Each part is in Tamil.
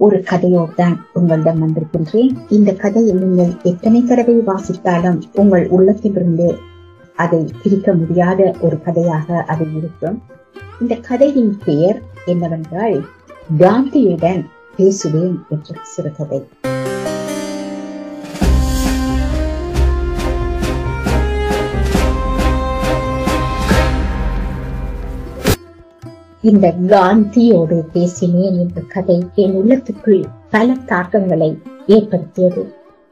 ஒரு கதையோடு தான் உங்களிடம் வந்திருக்கின்றேன். இந்த கதையை நீங்கள் எத்தனை தடவை வாசித்தாலும் உங்கள் உள்ளத்திலிருந்து அதை பிரிக்க முடியாத ஒரு கதையாக அது இருக்கும். இந்த கதையின் பெயர் என்னவென்றால் காந்தியுடன் பேசுவேன் என்ற சிறுகதை. இந்த காந்தியோடு பேசினேன் என்ற கதை என் உள்ளத்துக்குள் பல தாக்கங்களை ஏற்படுத்தியது.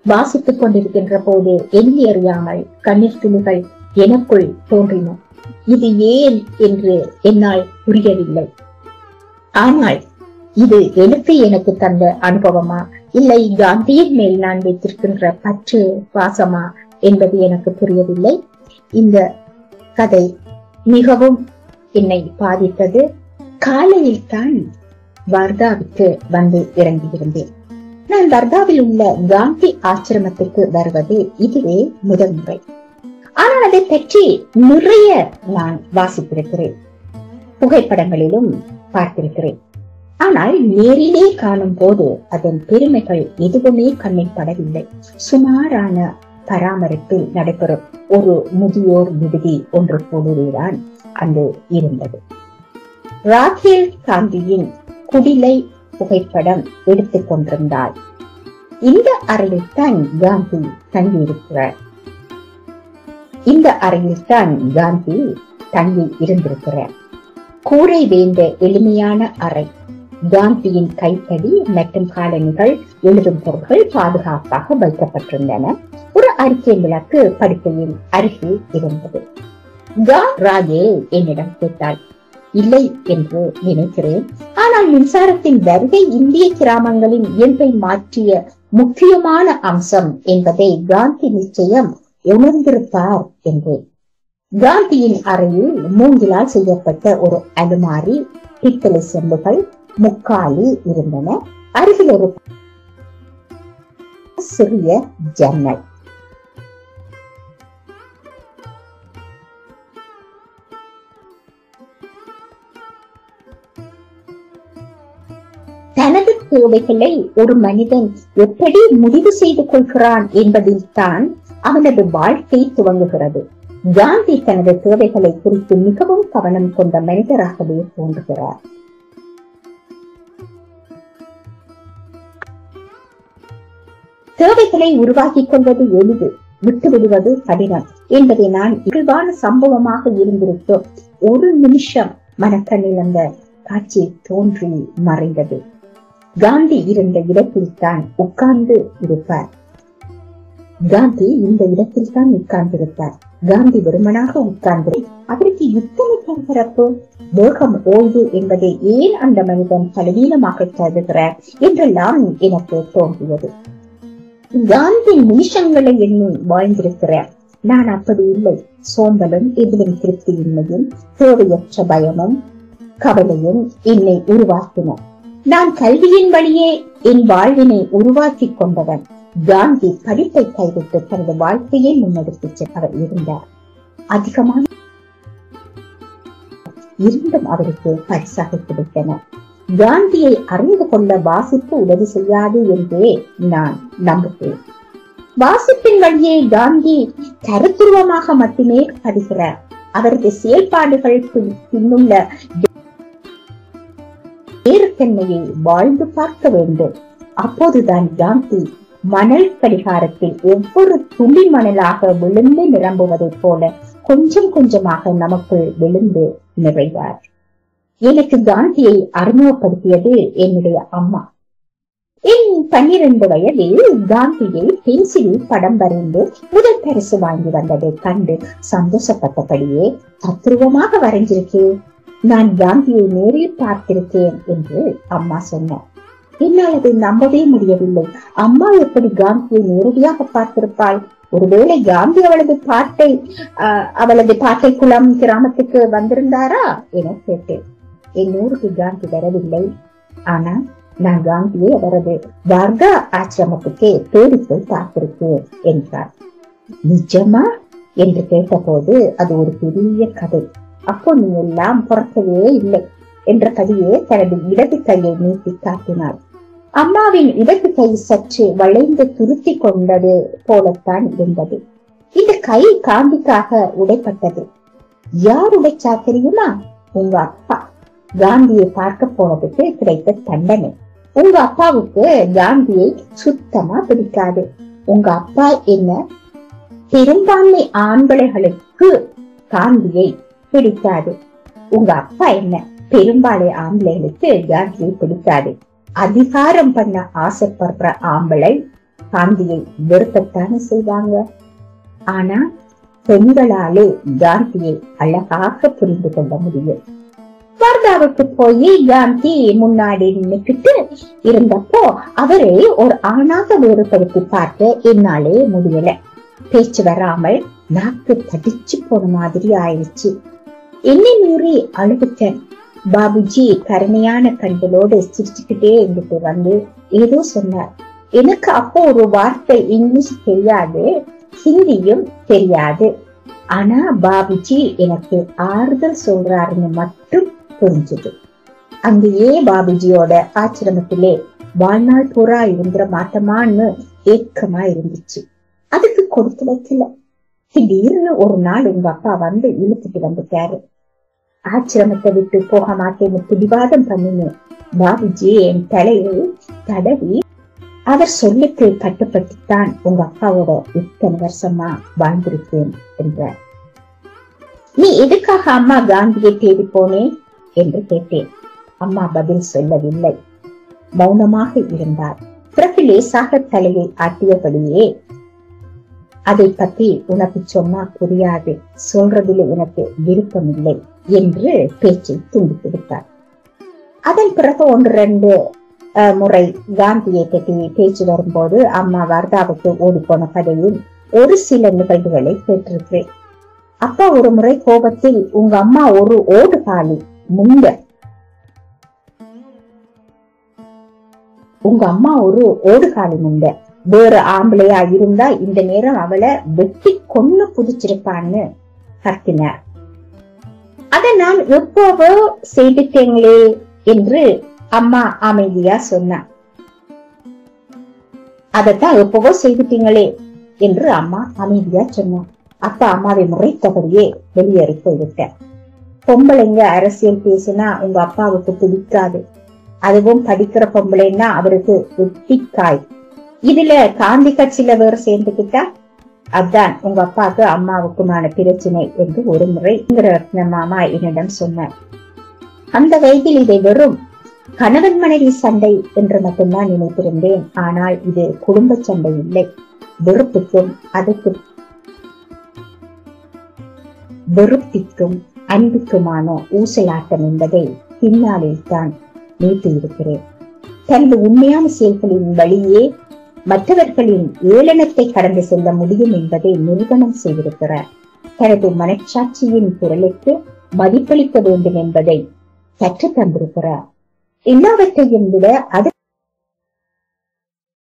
வாசித்துக் கொண்டிருக்கின்ற போது என்னை அறியாமல் கண்ணீர் துளிகள் எனக்குள் தோன்றின. இது ஏன் என்று என்னால் புரியவில்லை. ஆனால் இது எழுத்து எனக்கு தந்த அனுபவமா, இல்லை காந்தியின் மேல் நான் வைத்திருக்கின்ற பற்று பாசமா என்பது எனக்கு புரியவில்லை. இந்த கதை மிகவும் என்னை பாதித்தது. காலையில் தான் வர்தாவுக்கு வந்து இறங்கியிருந்தேன். நான் வர்தாவில் உள்ள காந்தி ஆசிரமத்துக்கு வருவது இதுவே முதல் முறை. ஆனால் அதை பற்றி நிறைய நான் வாசித்திருக்கிறேன், புகைப்படங்களிலும் பார்த்திருக்கிறேன். ஆனால் நேரிலே காணும் போது அதன் பெருமைகள் எதுவுமே கண்ணில் படவில்லை. சுமாரான பராமரிப்பில் நடைபெறும் ஒரு முதியோர் விடுதி ஒன்று போலவேதான் அங்கு இருந்தது. ராஜீவ் காந்தியின் குடிலை புகைப்படம் எடுத்துக் கொண்டிருந்தாள். இந்த அறையில் தான் காந்தி தங்கியிருக்கிறார். இந்த அறையில் தான் காந்தி தங்கி இருந்திருக்கிறார். கூரை வேண்ட எளிமையான அறை. காந்தியின் கைத்தடி மற்றும் காலணிகள், எழுதும் பொருட்கள் பாதுகாப்பாக வைக்கப்பட்டிருந்தன. ஒரு அறிக்கை விளக்கு படுக்கையில் அருகில் இருந்தது. ராஜேல் என்னிடம் கேட்டாள். இல்லை என்று நினைக்கிறேன், ஆனால் மின்சாரத்தின் வருகை இந்திய கிராமங்களின் இயல்பை மாற்றிய முக்கியமான அம்சம் என்பதை காந்தி நிச்சயம் உணர்ந்திருப்பார் என்றேன். காந்தியின் அறையில் மூங்கிலால் செய்யப்பட்ட ஒரு அலுமாரி, பித்தளை செம்புகள், முக்காலி இருந்தன. அருகில் ஒரு சிறிய ஜன்னல். தனது தேவைகளை ஒரு மனிதன் எப்படி முடிவு செய்து கொள்கிறான் என்பதில் தான் அவனது வாழ்க்கை துவங்குகிறது. காந்தி தனது தேவைகளை குறித்து மிகவும் கவனம் கொண்ட மனிதராகவே தோன்றுகிறார். தேவைகளை உருவாக்கிக் கொள்வது எளிது, விட்டுவிடுவது கடினம் என்பதை நான் இயல்பான சம்பவமாக இருந்திருக்கும் ஒரு நிமிஷம் மனக்கண்ணில் அந்த காட்சி தோன்றி மறைந்தது. காந்தி இருந்த இடத்தில் தான் உட்கார்ந்து இருப்பார். காந்தி இந்த இடத்தில் தான் உட்கார்ந்திருப்பார். காந்தி வெறுமனாக உட்கார்ந்து அதற்கு இத்தனை பரபரப்பு, வேகம், ஓய்வு என்பதை ஏன் அந்த மனிதன் பலவீனமாக கருதுகிறார் என்றெல்லாம் எனக்கு தோன்றியது. காந்தி நிமிஷங்களை எண்ணி வாழ்ந்திருக்கிறார். நான் அப்படி இல்லை. சோம்பலும், எதிலும் திருப்தியின்மையும், தேவையற்ற பயமும் கவலையும் என்னை உருவாக்கின. நான் கல்வியின் வழியே என் வாழ்வினை உருவாக்கி கொண்டவன். காந்தி படிப்பை கைவிட்டு தனது வாழ்க்கையை முன்னெடுத்துச் சென்றவர் இருந்தார். அதிகமான இருந்தும் அவருக்கு பரிசாக கிடைத்தன. காந்தியை அறிந்து கொள்ள வாசிப்பு உதவி செய்யாது என்றே நான் நம்புகிறேன். வாசிப்பின் வழியே காந்தி கருத்துருவமாக மட்டுமே படிக்கிறார். அவரது செயல்பாடுகள் பின்னுள்ள வேறுத்தன்மையை வாழ்ந்து பார்க்க வேண்டும். அப்போதுதான் காந்தி மணல் கடிகாரத்தில் ஒவ்வொரு துளி மணலாக விழுந்து நிரம்புவதைப் போல கொஞ்சம் கொஞ்சமாக நமக்குள் விழுந்து நிறைவார். எனக்கு காந்தியை அறிமுகப்படுத்தியது என்னுடைய அம்மா. என் 12 வயதில் காந்தியை பென்சிலில் படம் வரைந்து முதல் பரிசு வாங்கி வந்ததை கண்டு சந்தோஷப்பட்டபடியே தத்ரூபமாக வரைஞ்சிருக்கேன், நான் காந்தியை நேரில் பார்த்திருக்கேன் என்று அம்மா சொன்னார். என்னால் அதை நம்பவே முடியவில்லை. அம்மா எப்படி காந்தியை நேரடியாக பார்த்திருப்பாள்? ஒருவேளை காந்தி அவளது பாட்டை குளம் கிராமத்துக்கு வந்திருந்தாரா என கேட்டேன். என் ஊருக்கு காந்தி வரவில்லை, ஆனா நான் காந்தியை அவரது வர்தா ஆசிரமத்துக்கே தேடிப்போய் பார்த்திருக்கேன் என்றார். நிஜமா என்று கேட்டபோது அது ஒரு பெரிய கதை. அப்போ நீ எல்லாம் பிறக்கவே இல்லை என்ற கதையை தனது இடது கையை நீட்டி காட்டினாள். அம்மாவின் இடது கை சற்று வளைந்து துருத்தி கொண்டது போலத்தான் இருந்தது. இந்த கை காந்திக்காக உடைப்பட்டது. யார் உடைச்சா தெரியுமா? உங்க அப்பா. காந்தியை பார்க்க போனதுக்கு கிடைத்த தண்டனை. உங்க அப்பாவுக்கு காந்தியை சுத்தமா பிடிக்காது. உங்க அப்பா என்ன, பெரும்பான்மை ஆம்பளைகளுக்கு காந்தியை பிடிக்காது. உங்க அப்பா என்ன, பெரும்பாலை ஆம்பளைகளுக்கு காந்தியை பிடிக்காது. அதிகாரம் பண்ண ஆசைப்படுற ஆம்பளை காந்தியை வெறுக்கத்தானே செய்வாங்க. ஆனா பெண்களாலே காந்தியை அழகாக புரிந்து கொள்ள முடியும். வர்தாவுக்கு போய் காந்தி முன்னாடி நின்னுக்கிட்டு இருந்தப்போ அவரை ஒரு ஆணாக வேறுபடுத்தி பார்க்க என்னாலே முடியல. பேச்சு வராமல் நாக்கு தடிச்சு போன மாதிரி ஆயிடுச்சு. என்னை மீறி அழுதுட்டேன். பாபுஜி கருணையான கண்களோடு சிரிச்சுக்கிட்டே இருந்துட்டு வந்து ஏதோ சொன்னார். எனக்கு அப்போ ஒரு வார்த்தை இங்கிலீஷ் தெரியாது, ஹிந்தியும் தெரியாது. ஆனா பாபுஜி எனக்கு ஆறுதல் சொல்றாருன்னு மட்டும் புரிஞ்சது. அங்கேயே பாபுஜியோட ஆசிரமத்திலே வாழ்நாள் பூரா இருந்துட மாட்டோமான்னு ஏக்கமா இருந்துச்சு. அதுக்கு கொடுத்து வைக்கல. திடீர்னு ஒரு நாள் உங்க அப்பா வந்து இழுத்துட்டு வந்துட்டாரு. ஆசிரமத்தை விட்டு போக மாட்டேன்னு பிடிவாதம் பண்ணினு பாபுஜி என் தலையை தடவி அவர் சொல்லுக்கு கட்டுப்பட்டுத்தான் உங்க அப்பாவோட இத்தனை வருஷமா வாழ்ந்திருக்கேன் என்றார். நீ எதுக்காக அம்மா காந்தியை தேடி போனேன் என்று கேட்டேன். அம்மா பதில் சொல்லவில்லை, மௌனமாக இருந்தார். பிறகு லேசாக தலையை ஆட்டியபடியே, அதை பத்தி உனக்கு சொன்னா புரியாது, சொல்றதில் எனக்கு விருப்பம் இல்லை என்று பேச்சை துண்டித்து விட்டார். அதன் பிறகு 1-2 முறை காந்தியை பற்றி பேச்சு வரும்போது அம்மா வர்தாவுக்கு ஓடிப்போன கதையில் ஒரு சில நிகழ்வுகளை கேட்டிருக்கிறேன். அப்பா ஒரு முறை கோபத்தில் உங்க அம்மா ஒரு ஓடுகாலி முண்ட, உங்க அம்மா ஒரு ஓடுகாலி முண்ட, வேற ஆம்பளையா இருந்தா இந்த நேரம் அவளை வெட்டி கொன்னு புதிச்சிருப்பான்னு கத்தினார். அதை நான் எப்போவோ செய்துட்டேங்களே என்று அம்மா அமைதியா சொன்னார். அதத்தான் எப்பவோ செய்துட்டீங்களே என்று அம்மா அமைதியா சொன்னார். அப்பா அம்மாவை முறைத்தபடியே வெளியேறி போய்விட்டார். பொம்பளைங்க அரசியல் பேசினா உங்க அப்பாவுக்கு பிடிக்காது. அதுவும் படிக்கிற பொம்பளைன்னா அவருக்கு வெட்டிக்காய். இதுல காந்தி கட்சியில வேற சேர்ந்துக்கிட்டா அதான் உங்க அப்பாவுக்கு அம்மாவுக்குமான பிரச்சனை என்று ஒரு முறை மாமா என்னிடம் சொன்னார். அந்த வயதில் இதை வெறும் கணவன் மனைவி சண்டை என்று மட்டும்தான் நினைத்திருந்தேன். ஆனால் இது குடும்ப சண்டை இல்லை, வெறுப்புக்கும் வெறுப்பிற்கும் அன்புக்குமான ஊசலாட்டம் என்பதை பின்னாளில் தான் நீட்டியிருக்கிறேன். தனது உண்மையான செயல்களின் வழியே மற்றவர்களின் ஏளனத்தை கடந்து செல்ல முடியும் என்பதை நிரூபணம் செய்திருக்கிறார். தனது மனச்சாட்சியின் குரலுக்கு மதிப்பளிக்க வேண்டும் என்பதை கற்று தந்திருக்கிறார். எல்லாவற்றையும் விட அது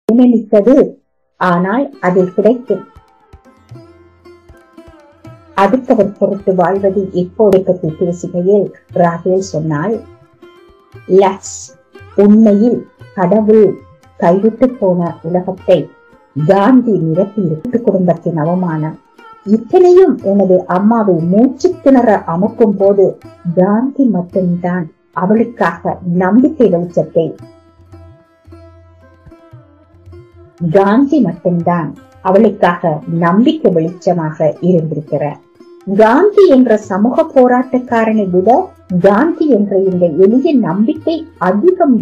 நினைத்தது, ஆனால் அதில் கிடைக்கும் அடுத்தவர் பொறுத்து வாழ்வது எப்போதை பற்றி பேசுகையில் ராகேல் சொன்னால், உண்மையில் கடவுள் கைவிட்டு போன உலகத்தை காந்தி நிரப்பி குடும்பத்தின் அவமானம் இத்தனையும் எனது அம்மாவை மூச்சு திணற அமுக்கும் போது காந்தி மட்டும்தான் அவளுக்காக நம்பிக்கை வெளிச்சத்தை அவளுக்காக நம்பிக்கை வெளிச்சமாக இருந்திருக்கிறார். காந்தி என்ற சமூக போராட்டக்காரனை விட காந்தி என்ற இந்த எளிய நம்பிக்கை அதிகம்.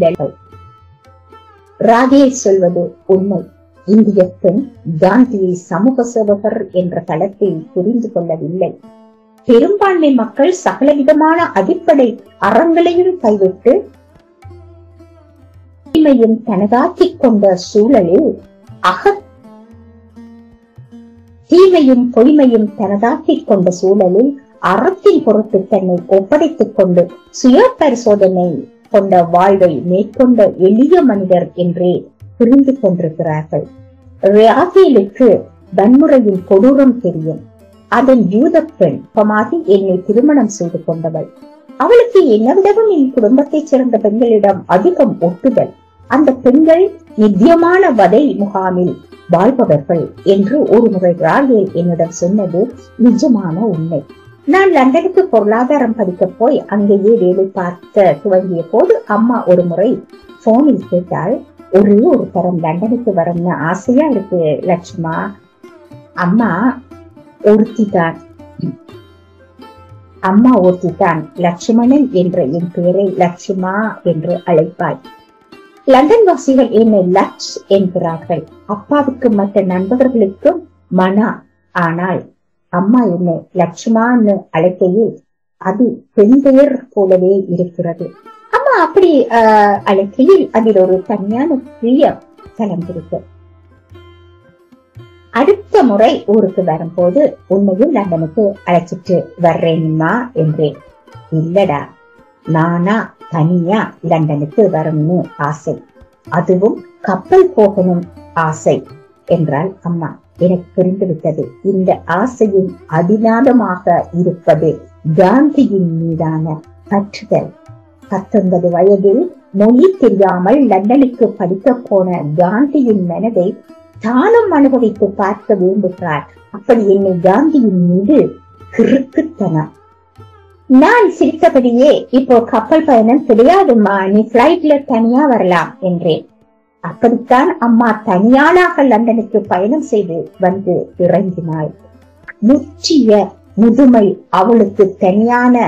ராகேல் சொல்வது உண்மை. இந்திய பெண் காந்தியை சமூக சேவகர் என்ற தளத்தில் புரிந்து கொள்ளவில்லை. பெரும்பான்மை மக்கள் சகலவிதமான அடிப்படை அறங்களையும் கைவிட்டு தீமையும் தனதாக்கிக் கொண்ட சூழலில் தீமையும் பொய்மையும் தனதாக்கிக் கொண்ட சூழலில் அறத்தின் பொருட்டு தன்னை ஒப்படைத்துக் கொண்டு சுய பரிசோதனை கொண்ட வாழ்வை மேற்கொண்ட எளிய மனிதர் என்றே புரிந்து கொண்டிருக்கிறார்கள். ராகேலுக்கு வன்முறையின் கொடூரம் தெரியும். அதன் யூத பெண் பமாதி என்னை திருமணம் செய்து கொண்டவள். அவளுக்கு என்னவிடவும் என் குடும்பத்தைச் சேர்ந்த பெண்களிடம் அதிகம் ஒட்டுதல். அந்த பெண்கள் நித்தியமான வதை முகாமில் வாழ்பவர்கள் என்று ஒரு முறை ராகேல் என்னிடம் சொன்னது நிஜமான உண்மை. நான் லண்டனுக்கு பொருளாதாரம் படிக்க போய் அங்கேயே வேலை பார்க்க துவங்கிய போது அம்மா ஒரு முறை போனில் கேட்டால், ஒரே ஒரு தரம் லண்டனுக்கு வரணும்னு ஆசையா இருக்கு லட்சுமா. அம்மா ஒருத்திதான் லட்சுமணன் என்ற என் பெயரை லட்சுமா என்று அழைப்பாள். லண்டன் வாசிகள் என்னை லட்ச் என்கிறார்கள். அப்பாவுக்கு மற்ற நண்பர்களுக்கும் மனா. ஆனால் அம்மா என்னை லட்சுமான்னு அழைக்கையில் அது பெண் பெயர் போலவே இருக்கிறது. அம்மா அப்படி அழைக்கையில் அதில் ஒரு தனியான பிரியம் கலந்திருக்கு. அடுத்த முறை ஊருக்கு வரும்போது உன்னையும் லண்டனுக்கு அழைச்சிட்டு வர்றேன்மா என்றேன். இல்லடா, நானா தனியா லண்டனுக்கு வரணும்னு ஆசை, அதுவும் கப்பல் போகணும் ஆசை என்றால் அம்மா. எனக்கு புரிந்துவிட்டது. இந்த ஆசையின் அதிநாதமாக இருப்பது காந்தியின் மீதான பற்றுதல். 19 வயதில் மொழி தெரியாமல் லண்டனுக்கு படிக்க போன காந்தியின் மனதை தானும் அனுபவித்து பார்க்க விரும்புகிறார். அப்படி என்னை காந்தியின் மீது கிறுக்குத்தனம். நான் சிரித்தபடியே, இப்போ கப்பல் பயணம் கிடையாதுமா, நீ பிளைட்ல தனியா வரலாம் என்றேன். அப்படித்தான் அம்மா தனியாளாக லண்டனுக்கு பயணம் செய்து வந்து இறங்கினாள். முற்றிய முதுமை அவளுக்கு தனியான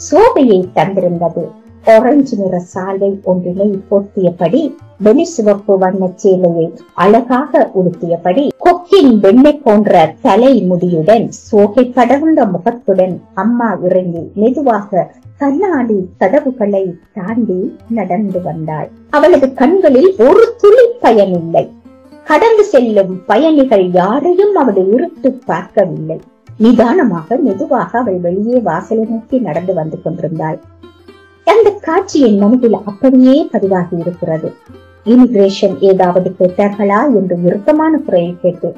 சோபையை தந்திருந்தது. ஆரஞ்சு நிற சாலை ஒன்றினை போர்த்தியபடி, வெளி சிவப்பு வண்ண சேலையை அழகாக உடுத்தியபடி, கொக்கின் வெண்ணெய் போன்ற தலை முடியுடன் சோகை படர்ந்த முகத்துடன் அம்மா இறங்கி மெதுவாக கண்ணாடி கதவுகளை தாண்டி நடந்து வந்தாள். அவளது கண்களில் ஒரு துளி பயன் இல்லை. கடந்து செல்லும் பயணிகள் யாரையும் அவளை இருட்டு பார்க்கவில்லை. நிதானமாக மெதுவாக அவள் வெளியே வாசலை நோக்கி நடந்து வந்து கொண்டிருந்தாள். அந்த காட்சி என் மனதில் அப்படியே பதிவாகி இருக்கிறது. இமிகிரேஷன் ஏதாவது கேட்டார்களா என்று இறுக்கமான குரலில் கேட்டு,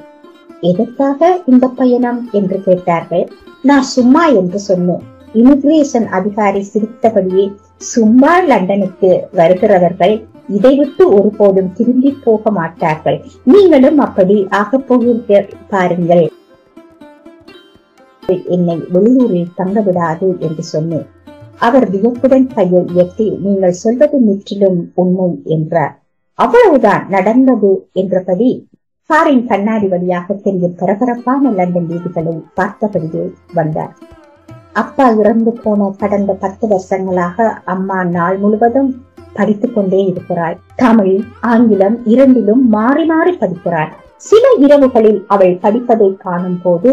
எதற்காக இந்த பயணம் என்று கேட்டார்கள். நான் சும்மா என்று சொன்னேன். இமிகிரேஷன் அதிகாரி சிரித்தபடியே, சும்மா லண்டனுக்கு வருகிறவர்கள் இதை விட்டு ஒருபோதும் திரும்பி போக மாட்டார்கள், நீங்களும் அப்படி ஆக போகிறீர்கள் பாருங்கள், என்னை வெளியூரில் தங்க விடாது என்று சொன்னேன். அவர் வியப்புடன் கையை இயக்கி, நீங்கள் சொல்வது முற்றிலும் உண்மை என்றார். அவ்வளவுதான் நடந்தது என்றபடி காரின் கண்ணாடி வழியாக தெரியும் பரபரப்பான லண்டன் வீதிகளை பார்த்தபடியே வந்தார். அப்பா இறந்து போன கடந்த 10 வருஷங்களாக அம்மா நாள் முழுவதும் படித்துக் கொண்டே இருக்கிறாள். தமிழ், ஆங்கிலம் இரண்டிலும் மாறி மாறி படிக்கிறாள். சில இரவுகளில் அவள் படிப்பதை காணும் போது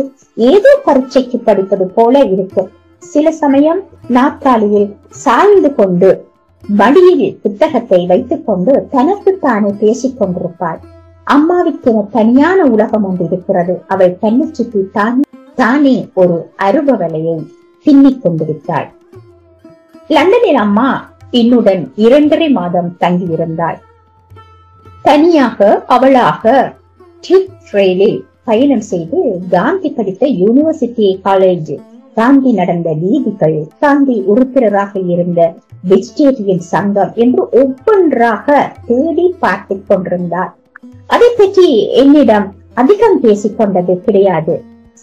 ஏதோ பரீட்சைக்கு படிப்பது போல இருக்கும். சில சமயம் நாற்காலியில் சாய்ந்து கொண்டு மடியில் புத்தகத்தை வைத்துக் கொண்டு தனக்குத்தானே பேசிக் கொண்டிருப்பாள். அம்மாவுக்கென தனியான உலகம் ஒன்று இருக்கிறது. அவள் கண்ணை சுற்றி தானே ஒரு அருபவலையை பின்னிக் கொண்டிருந்தாள். லண்டனில் அம்மா என்னுடன் 2.5 மாதம் தங்கியிருந்தாள். தனியாக அவளாக ரயிலில் பயணம் செய்து காந்தி படித்த யூனிவர்சிட்டி காலேஜ், காந்தி நடந்த வீதிகள், காந்தி உறுப்பினராக இருந்த வெஜிடேரியன் சங்கம் என்று ஒவ்வொன்றாக தேடி பார்த்துக் கொண்டிருந்தார். அதை பற்றி என்னிடம் அதிகம் பேசிக் கொண்டது கிடையாது.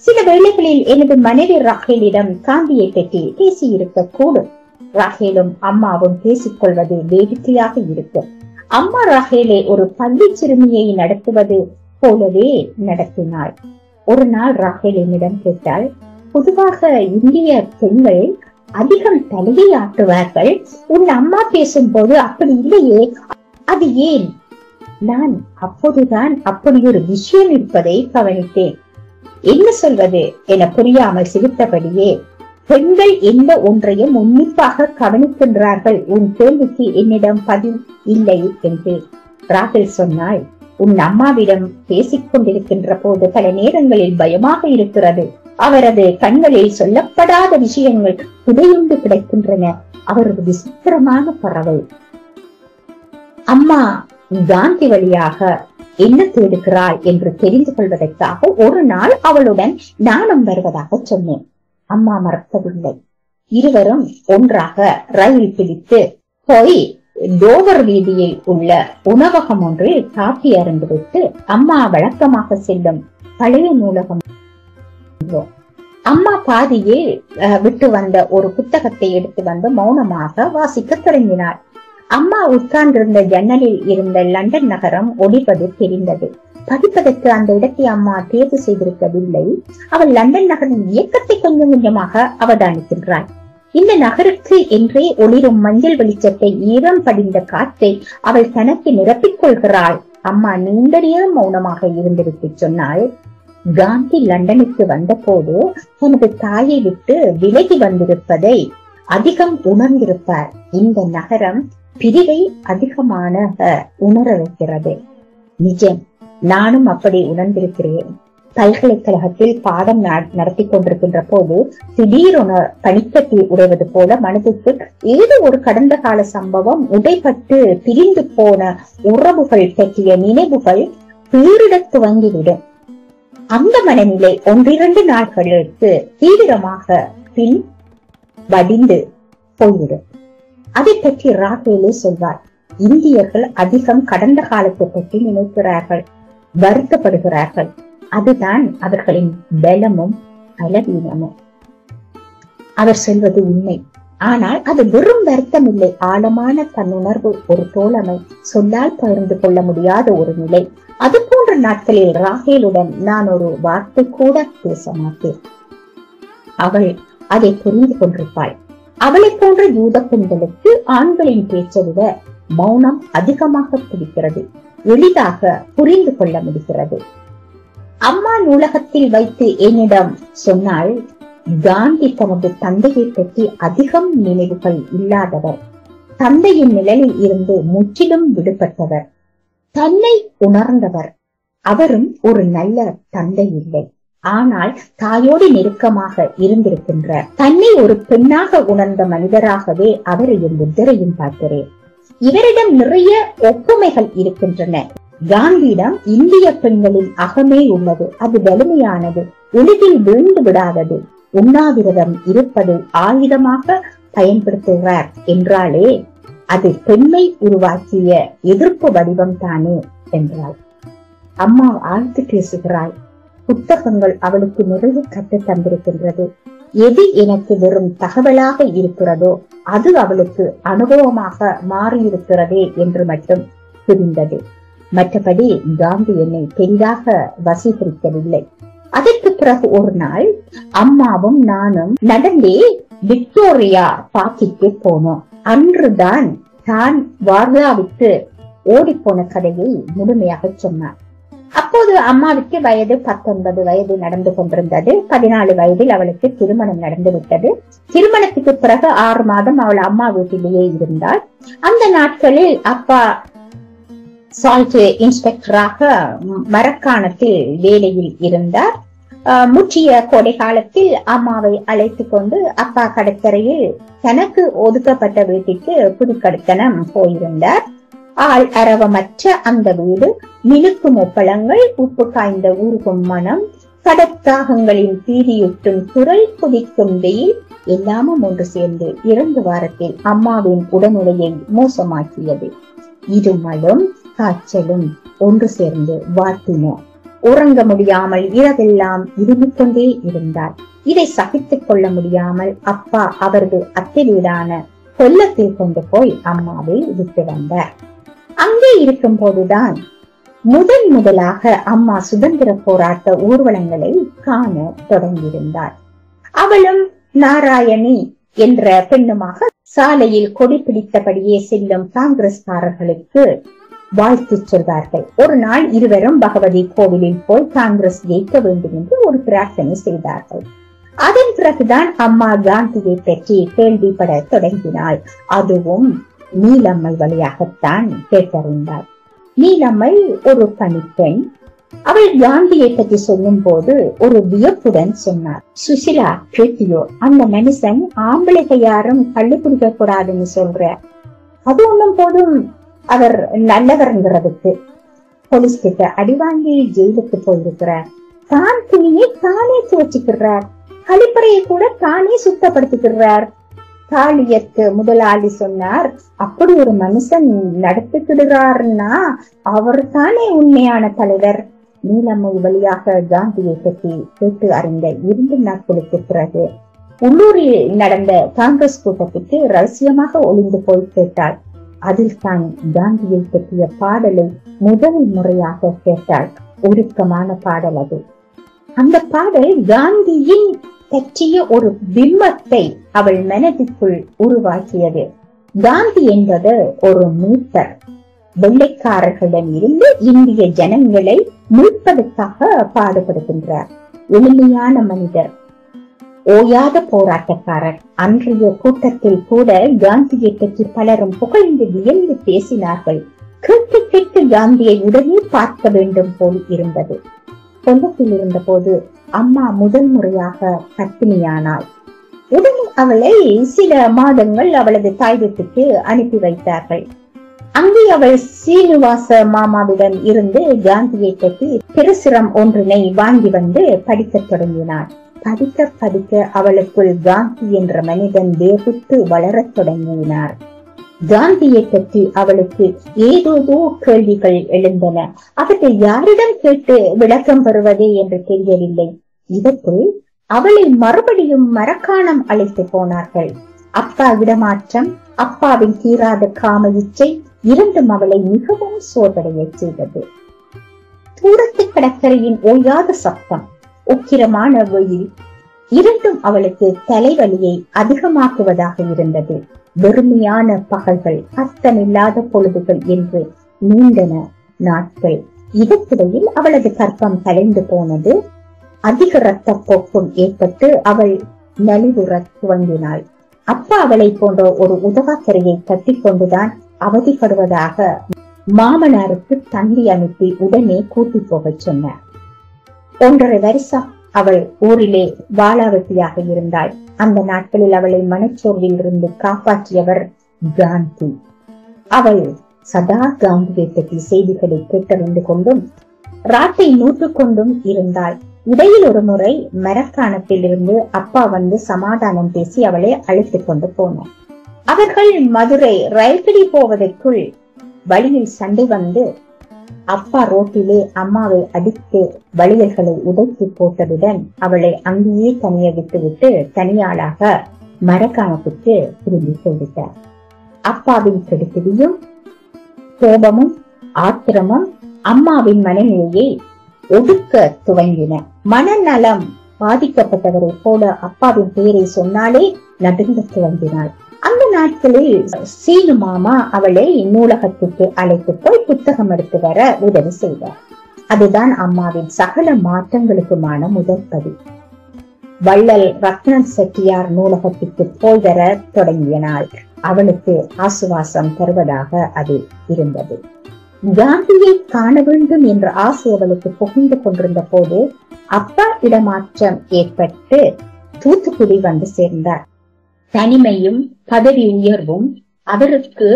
சில வேளைகளில் எனது மனைவி ராகேலிடம் காந்தியை பற்றி பேசியிருக்க கூடும். ராகேலும் அம்மாவும் பேசிக் கொள்வது வேடிக்கையாக இருக்கும். அம்மா ராகேலை ஒரு பள்ளி சிறுமியை நடத்துவது போலவே நடத்தினாள். ஒரு நாள் ராகேல் என்னிடம் கேட்டாள், பொதுவாக இந்திய பெண்கள் அதிகம் தலையை ஆட்டுவார்கள், உன் அம்மா பேசும்போது அப்படி இல்லையே, அது ஏன்? நான் அப்போதுதான் அப்படி ஒரு விஷயம் இருப்பதை கவனித்தேன். என்ன சொல்வது என புரியாமல் சிரித்தபடியே, பெண்கள் எந்த ஒன்றையும் உன்னிப்பாக கவனிக்கின்றார்கள், உன் கேள்விக்கு என்னிடம் பதில் இல்லை என்று. ராகேல் சொன்னாள், உன் அம்மாவிடம் பேசிக் கொண்டிருக்கின்ற போது பல நேரங்களில் பயமாக இருக்கிறது. அவரது கண்களில் சொல்லப்படாத விஷயங்கள் புதையுண்டு கிடைக்கின்றன. அவர் ஒரு விசித்திரமான பறவை. அம்மா காந்தி வழியாக என்ன தேடுகிறாள் என்று தெரிந்து கொள்வதற்காக ஒரு நாள் அவளுடன் நானும் வருவதாக சொன்னேன். அம்மா மறக்கவில்லை. இருவரும் ஒன்றாக ரயில் பிடித்து போய் டோவர் வீதியில் உள்ள உணவகம் ஒன்றில் காஃபி அருந்துவிட்டு அம்மா வழக்கமாக செல்லும் பழைய நூலகம். அம்மா பாதியில் விட்டு வந்த ஒரு புத்தகத்தை எடுத்து வந்து மௌனமாக வாசிக்க தொடங்கினார். அம்மா உட்கார்ந்திருந்த ஜன்னலில் இருந்த லண்டன் நகரம் ஒளிவது தெரிந்தது. படிப்பதற்கு அந்த இடத்தை அம்மா தேர்வு செய்திருக்கவில்லை. அவள் லண்டன் நகரின் இயக்கத்தை கொஞ்சம் கொஞ்சமாக அவதானிக்கின்றாள். இந்த நகருக்கு என்றே ஒளிரும் மஞ்சள் வெளிச்சத்தை, ஈரம் படிந்த காற்றை அவள் தனக்கு நிரப்பிக் கொள்கிறாள். அம்மா நீண்ட நேரம் மௌனமாக இருந்திருக்கு சொன்னால், காந்தி லண்டனுக்கு வந்த போது தனது தாயை விட்டு விலகி வந்திருப்பதை அதிகம் உணர்ந்திருப்பார். இந்த நகரம் பிரிவை அதிகமான உணர வைக்கிறது. நிஜம், நானும் அப்படி உணர்ந்திருக்கிறேன். பல்கலைக்கழகத்தில் பாடம் நடத்தி கொண்டிருக்கின்ற போது திடீரென பனிக்கட்டி உடைவது போல மனதுக்கு ஏதோ ஒரு கடந்த கால சம்பவம் உடைப்பட்டு பிரிந்து போன உறவுகள் பற்றிய நினைவுகள் பீரிடத் துவங்கிவிடும். அந்த மனநிலை ஒன்றிரண்டு நாட்களுக்கு தீவிரமாக பின் வடிந்து போய்விடும். அதை பற்றி ராகேலே சொல்வார். இந்தியர்கள் அதிகம் கடந்த காலத்தை பற்றி நினைக்கிறார்கள், வருத்தப்படுகிறார்கள். அதுதான் அவர்களின் பலமும் பலவீனமும். அவர் சொல்வது உண்மை. ஆனால் அது வெறும் வருத்தம் இல்லை, ஆழமான தன்னுணர்வு, ஒரு தோழமை, சொல்லால் பகிர்ந்து கொள்ள முடியாத ஒரு நிலை. அது போன்ற நாட்களில் ராகேலுடன் நான் ஒரு வார்த்தை கூட பேச மாட்டேன். அவள் அதை புரிந்து கொண்டிருப்பாள். அவளை போன்ற யூத பெண்களுக்கு ஆண்களின் பேச்சை விட மௌனம் அதிகமாக பிடிக்கிறது, எளிதாக புரிந்து கொள்ள முடிகிறது. அம்மா நூலகத்தில் வைத்து என்னிடம் சொன்னால், காந்தி தனது தந்தையை பற்றி அதிகம் நினைவுகள் இல்லாதவர், தந்தையின் நிலையில் இருந்து முற்றிலும் விடுபட்டவர், தன்னை உணர்ந்தவர். அவரும் ஒரு நல்ல தந்தை இல்லை, ஆனால் தாயோடு நெருக்கமாக இருந்திருக்கின்றார். தன்னை ஒரு பெண்ணாக உணர்ந்த மனிதராகவே அவரையும் புத்தரையும் பார்க்கிறேன். இவரிடம் நிறைய ஒப்புமைகள் இருக்கின்றன. காந்தியிடம் இந்திய பெண்களின் அகமே உள்ளது. அது வலிமையானது, எளிதில் வீழ்ந்து விடாதது. உண்ணாவிரதம் இருப்பது ஆயுதமாக பயன்படுத்துகிறார் என்றாலே அது பெண்மை உருவாக்கிய எதிர்ப்பு வடிவம் தானே என்றாள். அம்மா ஆழ்த்து பேசுகிறாள். புத்தகங்கள் அவளுக்கு நிறைய கற்று தந்திருக்கின்றது. எது எனக்கு வெறும் தகவலாக இருக்கிறதோ அது அவளுக்கு அனுபவமாக மாறியிருக்கிறதே என்று மட்டும் புரிந்தது. மற்றபடி காந்தி என்னை பெரிதாக வசீகரிக்கவில்லை. அதற்கு பிறகு ஒரு நாள் அம்மாவும் நானும் நடந்தே விக்டோரியா பார்க்கிற்கு போனோம். அன்றுதான் தான் வார்தாவிற்கு ஓடிப்போன கதையை முழுமையாக சொன்னார். அப்போது அம்மாவுக்கு வயது 19 வயது நடந்து கொண்டிருந்தது. 14 வயதில் அவளுக்கு திருமணம் நடந்து விட்டது. திருமணத்துக்கு பிறகு 6 மாதம் அவள் அம்மா வீட்டிலேயே இருந்தாள். அந்த நாட்களில் அப்பா சால்ட் இன்ஸ்பெக்டராக மரக்காணத்தில் வேலையில் இருந்தார். முற்றிய கோடை காலத்தில் அம்மாவை அழைத்து கொண்டு அப்பா கடற்கரையில் தனக்கு ஒதுக்கப்பட்ட வீட்டிற்கு புதுக்கடுத்தனம் போயிருந்தார். ஆள் அரவமற்ற அந்த வீடு, மினுக்கும் ஒப்பளங்கள், உப்பு காய்ந்த ஊறுகும் மனம், கடற்காகங்களின் பீதியூட்டும் குரல், குதிக்கும் வெயில் எல்லாமும் ஒன்று சேர்ந்து 2 வாரத்தில் அம்மாவின் உடல்நிலையை மோசமாக்கியது. இருமலும் காய்ச்சலும் ஒன்று சேர்ந்து வாட்டின. உறங்க முடியாமல் இரவெல்லாம் இருமிக் கொண்டே இருந்தார். இதை சகித்துக் கொள்ள முடியாமல் அப்பா அவரது அத்தை வீடான கொல்லத்தில் கொண்டு போய் அம்மாவை விட்டு வந்தார். அங்கே இருக்கும் போதுதான் முதலாக அம்மா சுதந்திர போராட்ட ஊர்வலங்களை காண தொடங்கியிருந்தார். அவளும் நாராயணி என்ற பெண்ணுமாக சாலையில் கொடி பிடித்தபடியே செல்லும் காங்கிரஸ்காரர்களுக்கு வாழ்த்து சொல்வார்கள். ஒரு நாள் இருவரும் பகவதி கோவிலில் போய் காங்கிரஸ் ஜெயிக்க வேண்டும் என்று ஒரு பிரார்த்தனை செய்தார்கள். அதன் பிறகுதான் அம்மா காந்தியை பற்றி கேள்விப்பட தொடங்கினாள். அதுவும் நீலம்மை வழியாகத்தான் கேட்டறிந்தாள். நீலம்மை ஒரு பணிப்பெண். அவள் காந்தியை பற்றி சொல்லும் போது ஒரு வியப்புடன் சொன்னார். சுசிலா, கேட்டியோ, அந்த மனுஷன் ஆம்பளைக யாரும் கள்ளு குடிக்க கூடாதுன்னு சொல்ற. அது ஒண்ணும் போதும் அவர் நல்லவர்ங்கிறதுக்கு. போலீஸ் கிட்ட அடி வாங்கி ஜெயிலுக்கு போயிருக்கிறார். தான் துணியை தானே துவச்சுக்கிறார். கழிப்பறையை கூட தானே சுத்தப்படுத்திக்கிறார். தாலியத்து முதலாளி சொன்னார், அப்படி ஒரு மனுஷன் நடத்திக்கிடுறாருன்னா அவர் தானே உண்மையான தலைவர். நீலம்மை வழியாக காந்தியை பற்றி கேட்டு அறிந்த 2 நாட்களுக்கு பிறகு உள்ளூரில் நடந்த காங்கிரஸ் கூட்டத்துக்கு ரகசியமாக ஒளிந்து போய் கேட்டாள். அதில் தான் காந்தியை பற்றிய பாடலை முதல் முறையாக கேட்டாள். உருக்கமான பாடல் அது. அந்த பாடல் காந்தியின் பற்றிய ஒரு பிம்பத்தை அவள் மனதிற்குள் உருவாக்கியது. காந்தி என்பது ஒரு மீட்பர். வெள்ளைக்காரர்களிடம் இருந்து இந்திய ஜனங்களை மீட்பதற்காக பாடுபடுகின்றார். எளிமையான மனிதர், ஓயாத போராட்டக்காரர். அன்றைய கூட்டத்தில் கூட காந்தியை பற்றி பலரும் புகழ்ந்து வியந்து பேசினார்கள். கேட்டு கேட்டு காந்தியை உடனே பார்க்க வேண்டும் போல் இருந்தது. கொல்லத்தில் இருந்த போது அம்மா முதல் முறையாக பட்டினியானாள். உடனே அவளை சில மாதங்கள் அவளது தாய் வீட்டுக்கு அனுப்பி வைத்தார்கள். அங்கே அவள் சீனிவாச மாமாவிடம் இருந்து காந்தியை பற்றி பிரசுரம் ஒன்றினை வாங்கி வந்து படிக்க தொடங்கினாள். படிக்க படிக்க அவளுக்குள் காந்தி என்ற மனிதன் வேறுபட்டு வளரத் தொடங்கினார். காந்தியை பற்றி அவளுக்கு ஏதோதோ கேள்விகள் எழுந்தன. அவற்றை யாரிடம் கேட்டு விளக்கம் பெறுவதே என்று தெரியவில்லை. இதற்குள் அவளை மறுபடியும் மரக்காணம் அழைத்து போனார்கள். அப்பா இடமாற்றம், அப்பாவின் தீராத காம இச்சை இரண்டும் அவளை மிகவும் சோர்வடைய செய்தது. தூரத்து கடற்கரையின் ஓயாத சத்தம், உக்கிரமான வெயில் இரண்டும் அவளுக்கு தலைவலியை அதிகமாக்குவதாக இருந்தது. வெறுமையான பகல்கள், அர்த்தமில்லாத பொழுதுகள் என்று நீண்டன நாட்கள். இதற்கிடையில் அவளது கற்பம் கலைந்து போனது. அதிக இரத்த போக்கும் ஏற்பட்டு அவள் நலிவுற துவங்கினாள். அப்பா அவளை போன்ற ஒரு உதவாக்கரையை கட்டிக்கொண்டுதான் அவதிப்படுவதாக மாமனாருக்கு தந்தி அனுப்பி உடனே கூட்டி போக சொன்னார். 1.5 வருஷம் அவள் ஊரிலே வாளாவட்டியாக இருந்தாள். அந்த நாட்களில் அவளை மனச்சோர்வில் இருந்து காப்பாற்றியவர் காந்தி. அவள் சதா காந்தியை பற்றி செய்திகளை கேட்டறிந்து கொண்டும் ராட்டை நூற்றுக் கொண்டும் இருந்தாள். இடையில் ஒரு முறை மரக்காணத்தில் இருந்து அப்பா வந்து சமாதானம் பேசி அவளை அழைத்துக் கொண்டு போனார். அவர்கள் மதுரை ரயில்பிடி போவதற்குள் வழியில் சண்டை வந்து அப்பா ரோட்டிலே அம்மாவை அடித்து வளையல்களை உடைத்து போட்டதுடன் அவளை அங்கேயே தனிய விட்டுவிட்டு தனியாளாக மரக்காணத்துக்கு திரும்பி போய்விட்டார். அப்பாவின் கெடுபிடியும் கோபமும் ஆத்திரமும் அம்மாவின் மனநிலையை ஒடுக்க துவங்கின. மனநலம் பாதிக்கப்பட்டவரை போல அப்பாவின் பெயரை சொன்னாலே நடுங்க துவங்கினாள். அந்த நாட்களில் சீனு மாமா அவளை நூலகத்துக்கு அழைத்து போய் புத்தகம் எடுத்து வர உதவி செய்தார். அதுதான் அம்மாவின் சகல மாற்றங்களுக்குமான முதல் படி. வள்ளல் ரத்னன் செட்டியார் நூலகத்துக்கு போய் வர தொடங்கிய நாள் அவளுக்கு ஆசுவாசம் தருவதாக அது இருந்தது. காந்தியை காண வேண்டும் என்ற ஆசை அவளுக்கு புகுந்து கொண்டிருந்த போது அப்பா இடமாற்றம் ஏற்பட்டு தூத்துக்குடி வந்து சேர்ந்தார். தனிமையும் பதவி உயர்வும் அவருக்கு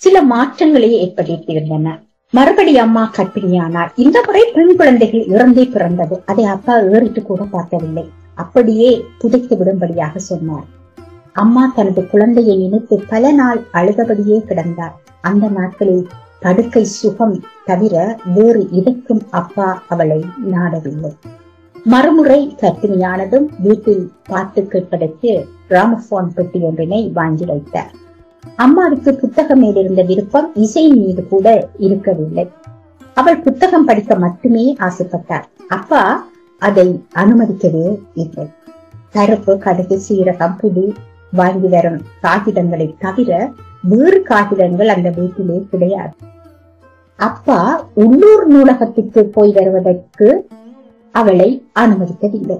சில மாற்றங்களை ஏற்படுத்தியிருந்தன. மறுபடி அம்மா கர்ப்பிணியானார். இந்த முறை பெண் குழந்தைகள் இறந்தே பிறந்தது. அதை அப்பா ஏறிட்டு கூட பார்க்கவில்லை. அப்படியே புதைத்து விடும்படியாக சொன்னார். அம்மா தனது குழந்தையை நினைத்து பல நாள் அழுதபடியே கிடந்தார். அந்த நாட்களில் படுக்கை சுகம் தவிர வேறு இதற்கும் அப்பா அவளை நாடவில்லை. மறுமுறை கர்ப்பிணியானதும் வீட்டில் பாட்டு கேட்பதற்கு கிராமபோன் பெட்டி ஒன்றினை வாங்கி வைத்தார். அம்மாவுக்கு புத்தகம் மேல் இருந்த விருப்பம் இசையின் மீது கூட இருக்கவில்லை. அவள் புத்தகம் படிக்க மட்டுமே ஆசைப்பட்டார். அப்பா அதை அனுமதிக்கவே இல்லை. கருப்பு, கடுகு, சீரகம், புளி வாங்கி வரும் காகிதங்களை தவிர வேறு காகிதங்கள் அந்த வீட்டிலே கிடையாது. அப்பா உள்ளூர் நூலகத்துக்கு போய் வருவதற்கு அவளை அனுமதிக்கவில்லை.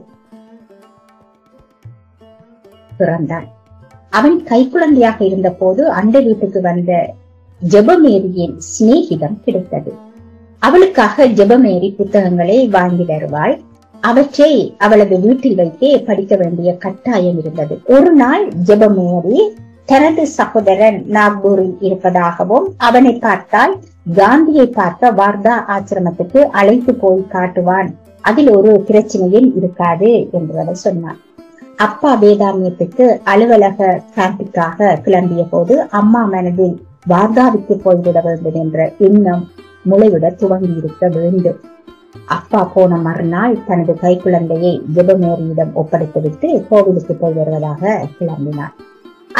பிறந்தாள். அவன் கைக்குழந்தையாக இருந்த போது அந்த வீட்டுக்கு வந்த ஜெபமேரியின் சிநேகிதம் கிடைத்தது. அவளுக்காக ஜெபமேரி புத்தகங்களை வாங்கி வருவாள். அவற்றை அவளது வீட்டில் வைத்தே படிக்க வேண்டிய கட்டாயம் இருந்தது. ஒரு நாள் ஜெபமேரி தனது சகோதரன் நாக்பூரில் இருப்பதாகவும் அவனை பார்த்தால் காந்தியை பார்க்க வார்தா ஆசிரமத்துக்கு அழைத்து போய் காட்டுவான், அதில் ஒரு பிரச்சனையும் இருக்காது என்பதை சொன்னார். அப்பா வேதாரண்யத்துக்கு அலுவலக கேம்பிற்காக கிளம்பிய போது அம்மா மனதில் வார்தாவுக்கு போய்விட வேண்டும் என்ற எண்ணம் முளைவிட துவங்கி இருக்க வேண்டும். அப்பா போன மறுநாள் தனது கைக்குழந்தையை ஜெபமேரியிடம் ஒப்படைத்துவிட்டு கோவிலுக்கு போய் வருவதாக கிளம்பினார்.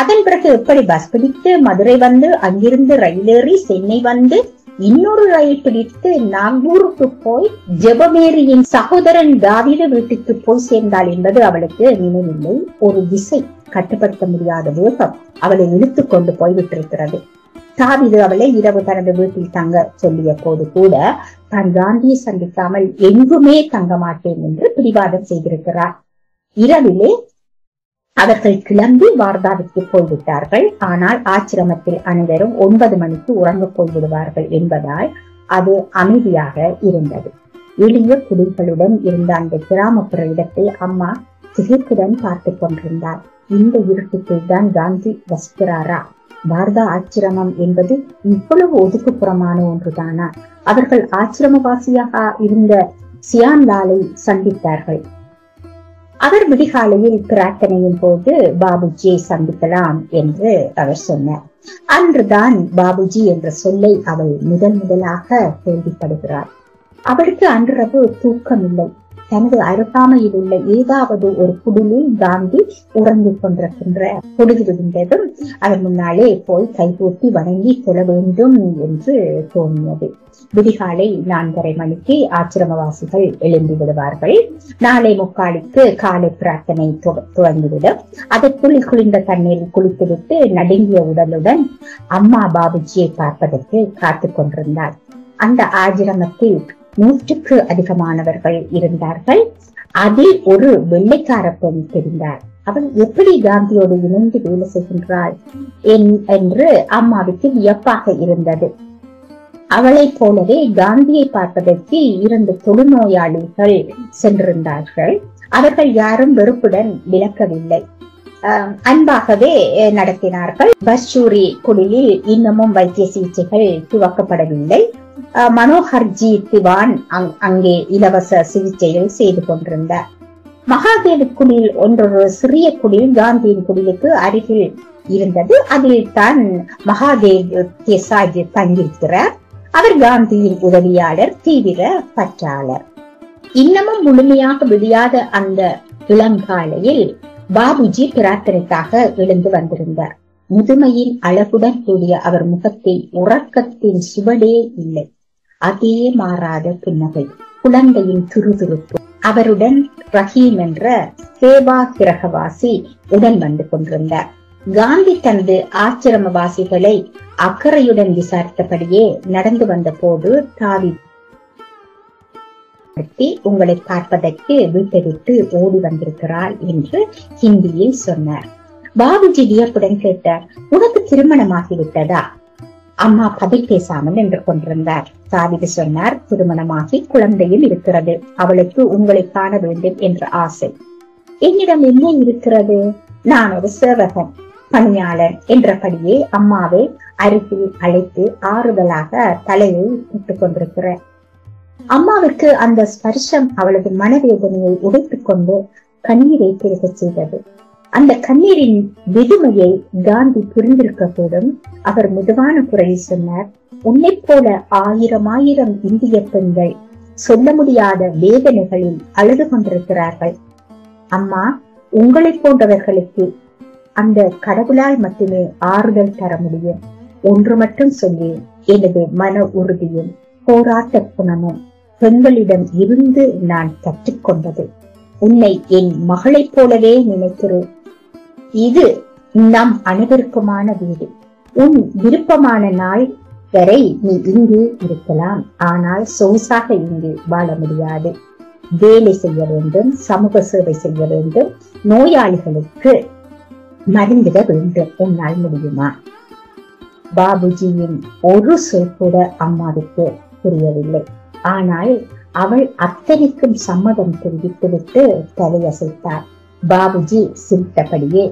அதன் பிறகு எப்படி பஸ் பிடித்து மதுரை வந்து அங்கிருந்து ரயிலேறி சென்னை வந்து இன்னொரு ரயில் பிடித்து நாகூருக்கு போய் ஜெபமேரியின் சகோதரன் தாவீது வீட்டுக்கு போய் சேர்ந்தாள் என்பது அவளுக்கு நினைவில்லை. ஒரு திசை கட்டுப்படுத்த முடியாத வேகம் அவளை இழுத்து கொண்டு போய்விட்டிருக்கிறது. தாவீது அவளை இரவு தனது வீட்டில் தங்க சொல்லிய போது கூட தான் காந்தியை சந்திக்காமல் எங்குமே தங்க மாட்டேன் என்று பிடிவாதம் செய்திருக்கிறார். இரவிலே அவர்கள் கிளம்பி வார்தாவுக்கு போய்விட்டார்கள். ஆனால் ஆசிரமத்தில் அனைவரும் 9 மணிக்கு உறங்கப் போய்விடுவார்கள் என்பதால் அது அமைதியாக இருந்தது. எளிய குடிகளுடன் இருந்த அந்த கிராமப்புற இடத்தை அம்மா திகைப்புடன் பார்த்து கொண்டிருந்தார். இந்த இருட்டுக்குள் தான் காந்தி வசிக்கிறாரா? வார்தா ஆச்சிரமம் என்பது இவ்வளவு ஒதுக்குப்புறமான ஒன்றுதானா? அவர்கள் ஆச்சிரமவாசியாக இருந்த சியான்லாலை சந்தித்தார்கள். அவர் விடிகாலையில் பிரார்த்தனையின் போது பாபுஜியை சந்திக்கலாம் என்று அவர் சொன்னார். அன்றுதான் பாபுஜி என்ற சொல்லை அவள் முதலாக கேள்விப்படுகிறார். அவளுக்கு அன்றிரவு தூக்கமில்லை. தனது அருகாமையில் உள்ள ஏதாவது ஒரு குடிலில் காந்தி உறங்கிக் கொண்டிருக்கின்ற பொழுது விழுந்ததும் அதன் முன்னாலே போய் கைகூட்டி வணங்கி கொள்ள வேண்டும் என்று தோன்றியது. விடிகாலை 4:30 மணிக்கு ஆச்சிரமவாசிகள் எழும்பி விடுவார்கள். 4:45 காலை பிரார்த்தனை துவங்கிவிடும். அதற்குள் குளிர்ந்த தண்ணீரில் குளித்துவிட்டு நடுங்கிய உடலுடன் அம்மா பாபுஜியை பார்ப்பதற்கு காத்துக் கொண்டிருந்தார். அந்த ஆசிரமத்தில் 100க்கு அதிகமானவர்கள் இருந்தார்கள். அதில் ஒரு வெள்ளைக்கார பெண் தெரிந்தார். அவள் எப்படி காந்தியோடு இணைந்து வேலை செய்கின்றாள் என்று அம்மாவுக்கு வியப்பாக இருந்தது. அவளை போலவே காந்தியை பார்ப்பதற்கு 2 தொழுநோயாளிகள் சென்றிருந்தார்கள். அவர்கள் யாரும் வெறுப்புடன் விலக்கவில்லை, அன்பாகவே நடத்தினார்கள். பஸ்சூரி குடிலில் இன்னமும் வைத்திய சிகிச்சைகள் துவக்கப்படவில்லை. மனோகர்ஜி திவான் அங்கே இலவச சிகிச்சைகள் செய்து கொண்டிருந்தார். மகாதேவ் குடில் ஒன்றொரு சிறிய குடில் காந்தியின் குடிலுக்கு அருகில் இருந்தது. அதில் தான் மகாதேவ் தேசாய் தங்கியிருக்கிறார். அவர் காந்தியின் உதவியாளர், தீவிர பற்றாளர். இன்னமும் முழுமையாக விடியாத அந்த இளங்காலையில் பாபுஜி பிரார்த்தனைக்காக எழுந்து வந்திருந்தார். முதுமையின் அழகுடன் கூடிய அவர் முகத்தில் உறக்கத்தின் சுவடே இல்லை. அதே மாறாத புன்னகை, குழந்தையின் துருதுருப்பு. அவருடன் ரஹீம் என்ற சேவா கிரகவாசி உடன் வந்து கொண்டிருந்தார். காந்தி தனது ஆச்சிரமவாசிகளை அக்கறையுடன் விசாரித்தபடியே நடந்து வந்த போது தாவி உங்களை பார்ப்பதற்கு வீட்டை விட்டு ஓடி வந்திருக்கிறாள் என்று ஹிந்தியில் சொன்னார். பாபுஜி வியப்புடன் கேட்டார், உனக்கு திருமணமாகிவிட்டதா? அம்மா பதில் பேசாமல் நின்று கொண்டிருந்தார். தாவீது சொன்னார், திருமணமாகி குழந்தையும் இருக்கிறது. அவளுக்கு உங்களை காண வேண்டும் என்ற ஆசை. என்னிடம் என்ன இருக்கிறது? நான் ஒரு சேவகன், பணியாளர் என்றபடியே அம்மாவை அருகில் அழைத்து ஆறுதலாக தலையை தொட்டுக் கொண்டிருக்கிறேன். அம்மாவுக்கு அந்த ஸ்பர்ஷம் அவளது மனவேதனையை உடைத்துக் கொண்டு கண்ணீரை பெருக செய்தது. அந்த கண்ணீரின் விடுமையை காந்தி புரிந்திருக்க கூடும். அவர் மெதுவான குரலில் சொன்னார், உன்னை போல 1000 இந்திய பெண்கள் சொல்ல முடியாத வேதனைகளில் அழுது கொண்டிருக்கிறார்கள். அம்மா, உங்களை போன்றவர்களுக்கு அந்த கடவுளால் மட்டுமே ஆறுதல் தர முடியும். ஒன்று மட்டும் சொல்லி, எனது மன உறுதியும் போராட்ட குணமும் பெண்களிடம் இருந்து நான் கற்றுக்கொண்டது. உன்னை என் மகளைப் போலவே நினைக்கிறேன். இது நம் அனைவருக்குமான வீடு. உன் விருப்பமான நாள் வரை நீ இங்கே இருக்கலாம். ஆனால் சொகுசாக இங்கு வாழ முடியாது. வேலை செய்ய வேண்டும், சமூக சேவை செய்ய வேண்டும், நோயாளிகளுக்கு மருந்திட வேண்டும். உன்னால் முடியுமா? பாபுஜியின் ஒரு சொல் கூட அம்மாவுக்கு புரியவில்லை. ஆனால் அவள் அத்தனைக்கும் சம்மதம் தெரிவித்துவிட்டு தலையசைத்தார். பாபுஜி சிரித்தபடியே,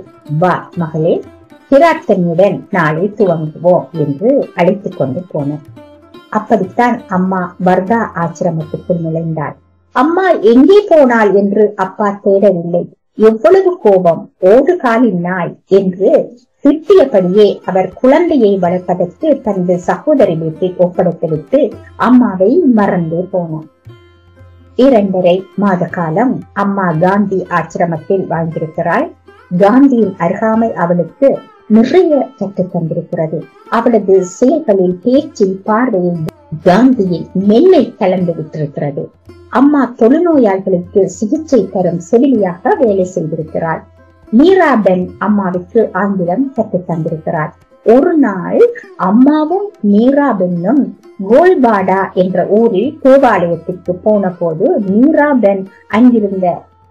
வா மகளே, பிரார்த்தனையுடன் நாளை துவங்குவோம் என்று அழைத்துக் கொண்டு போனார். அப்படித்தான் அம்மா வர்தா ஆசிரமத்துக்குள் நுழைந்தாள். அம்மா எங்கே போனாள் என்று அப்பா தேடவில்லை. எவ்வளவு கோபம், ஓடு காலின் நாய் என்று திட்டியபடியே அவர் குழந்தையை வளர்ப்பதற்கு தனது சகோதரி வீட்டில் ஒப்படைத்துவிட்டு அம்மாவை மறந்தே போனார். 2.5 மாத காலம் அம்மா காந்தி ஆசிரமத்தில் வாழ்ந்திருக்கிறாள். காந்தியின் அருகாமை அவளுக்கு நிறைய கற்றுத் தந்திருக்கிறது. அவளது செயல்களில், பேச்சில், பார்வையில் காந்தியின் மென்மை கலந்து விட்டிருக்கிறது. அம்மா தொழுநோயாளிகளுக்கு சிகிச்சை தரும் செவிலியாக வேலை செய்திருக்கிறாள். மீராபென் அம்மாவுக்கு ஆங்கிலம் கற்றுத் தந்திருக்கிறார். ஒரு நாள் அம்மாவும் மீராபென்னும் கோல்பாடா என்ற ஊரில் தேவாலயத்திற்கு போன போது மீராபென் அங்கிருந்த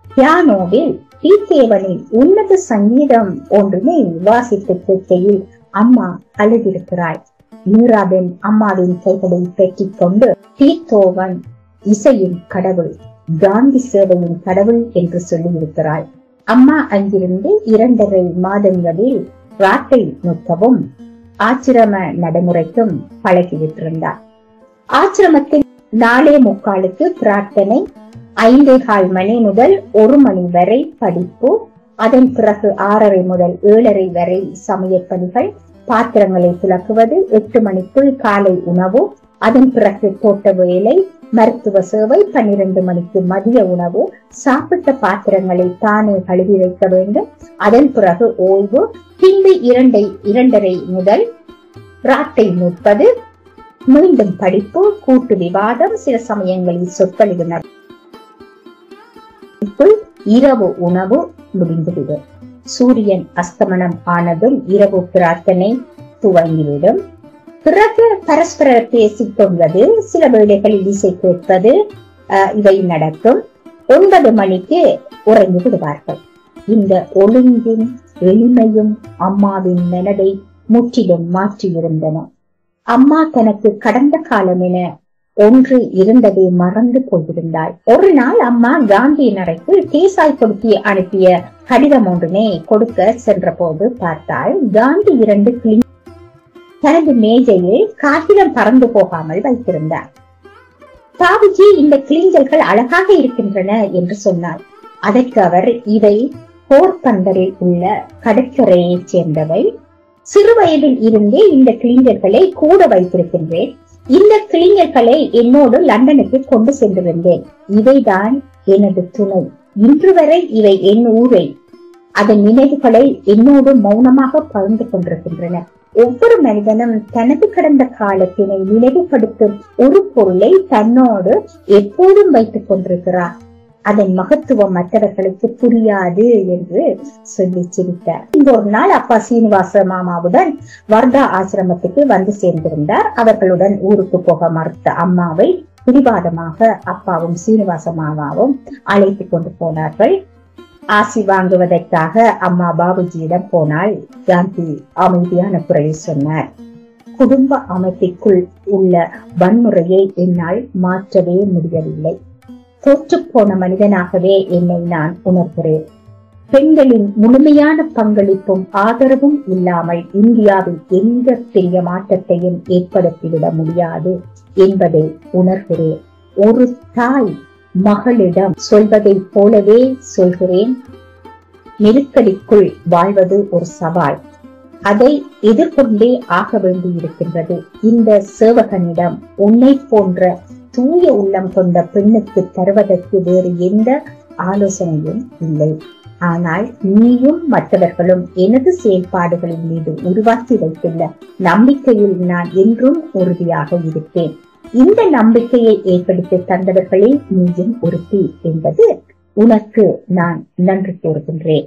பியானோவில் தீத்தேவனின் உன்னத சங்கீதம் ஒன்றுமே வாசித்து கேட்கையில் அம்மா அழுதிருக்கிறாள். மீராபென் அம்மாவின் கைகளை பெற்றிக் கொண்டு தீத்தோவன் இசையின் கடவுள், காந்தி சேவையின் கடவுள் என்று சொல்லியிருக்கிறாள். அம்மா அங்கிருந்து 2.5 மாதங்களில் ராட்டை நுட்கவும் ஆச்சிரம நடைமுறைக்கும் பழகிவிட்டிருந்தார். ஆச்சிரமத்தில் 4:45 பிரார்த்தனை, 5:15 மணி முதல் 1 மணி வரை படிப்பு, அதன் பிறகு 6:30 முதல் 7:30 வரை சமையற்பணிகள், பாத்திரங்களை துலக்குவது, 8 மணிக்குள் காலை உணவு, அதன் பிறகு தோட்ட வேலை, மருத்துவ சேவை, 12 மணிக்கு மதிய உணவு, சாப்பிட்ட பாத்திரங்களை தானே கழுவி வைக்க வேண்டும், அதன் பிறகு ஓய்வு, பின்பு 2:30 முதல் ராட்டை நுட்பது, மீண்டும் படிப்பு, கூட்டு விவாதம், சில சமயங்களில் சொற்பொழிவு, இரவு உணவு முடிந்துவிடும். சூரியன் அஸ்தமனம் ஆனதும் இரவு பிரார்த்தனை துவங்கிவிடும். பிறகு பரஸ்பர பேசிக் கொள்வது, சில வேளைகளில் இசை கேட்பது, இவை நடக்கும். 9 மணிக்கு உறங்கி விடுவார்கள். இந்த ஒழுங்கின் எளிமையும் அம்மாவின் மனதை முற்றிலும் மாற்றியிருந்தன. அம்மா தனக்கு கடந்த காலம் என ஒன்று இருந்ததை மறந்து போயிருந்தாள். ஒரு நாள் அம்மா காந்தியின் அறைக்கு தேசாய் கொடுத்தி அனுப்பிய கடிதம் ஒன்றினை கொடுக்க சென்ற போது பார்த்தால் காந்தி 2 தனது மேஜையில் காகிதம் பறந்து போகாமல் வைத்திருந்தார். பாபுஜி, இந்த கிளிஞ்சல்கள் அழகாக இருக்கின்றன என்று சொன்னார். அதற்கு அவர், இவை போர்பந்தரில் உள்ள கடற்கரையைச் சேர்ந்தவை. சிறு வயதில் இருந்தே இந்த கிளிஞ்சல்களை கூட வைத்திருக்கின்றேன். இந்த கிளிஞ்சல்களை என்னோடு லண்டனுக்கு கொண்டு சென்றிருந்தேன். இவைதான் எனது துணை. இன்று வரை இவை என் ஊரை, அதன் நினைவுகளை என்னோடு மௌனமாக பகிர்ந்து கொண்டிருக்கின்றன. ஒவ்வொரு மனிதனும் தனது கடந்த காலத்தினை நினைவுபடுத்தும் ஒரு பொருளை தன்னோடு எப்போதும் வைத்துக் கொண்டிருக்கிறார். அதன் மகத்துவம் மற்றவர்களுக்கு புரியாது என்று சொல்லி சிரித்தார். இந்த ஒரு நாள் அப்பா சீனிவாச மாமாவுடன் வர்தா ஆசிரமத்துக்கு வந்து சேர்ந்திருந்தார். அவர்களுடன் ஊருக்கு போக மறுத்த அம்மாவை பிடிவாதமாக அப்பாவும் சீனிவாச மாமாவும் அழைத்து கொண்டு போனார்கள். ஆசி வாங்குவதற்காக அம்மா பாபுஜியிடம் போனால் காந்தி அமைதியான குரலில் சொன்னார், குடும்ப அமைப்பிற்குள் உள்ள வன்முறையை என்னால் மாற்றவே முடியவில்லை. தோற்றுப்போன மனிதனாகவே என்னை நான் உணர்கிறேன். பெண்களின் முழுமையான பங்களிப்பும் ஆதரவும் இல்லாமல் இந்தியாவில் எந்த பெரிய மாற்றத்தையும் ஏற்படுத்திவிட முடியாது என்பதை உணர்கிறேன். ஒரு தாய் மகளிடம் சொல்வதை போலவே சொல்கிறேன். நெருக்கடிக்குள் வாழ்வது ஒரு சவால். அதை எதிர்கொண்டே ஆக வேண்டியிருக்கின்றது. இந்த சேவகனிடம் உன்னை போன்ற தூய உள்ளம் கொண்ட பெண்ணுக்கு தருவதற்கு வேறு எந்த ஆலோசனையும் இல்லை. ஆனால் நீயும் மற்றவர்களும் எனது செயல்பாடுகளின் மீது உருவாக்கி வைத்துள்ள நம்பிக்கையில் நான் என்றும் உறுதியாக இருப்பேன். இந்த நம்பிக்கையை ஏற்படுத்தி தந்தவர்களே நீயும் ஒருத்தி என்பது உனக்கு நான் நன்றி கூறுகின்றேன்.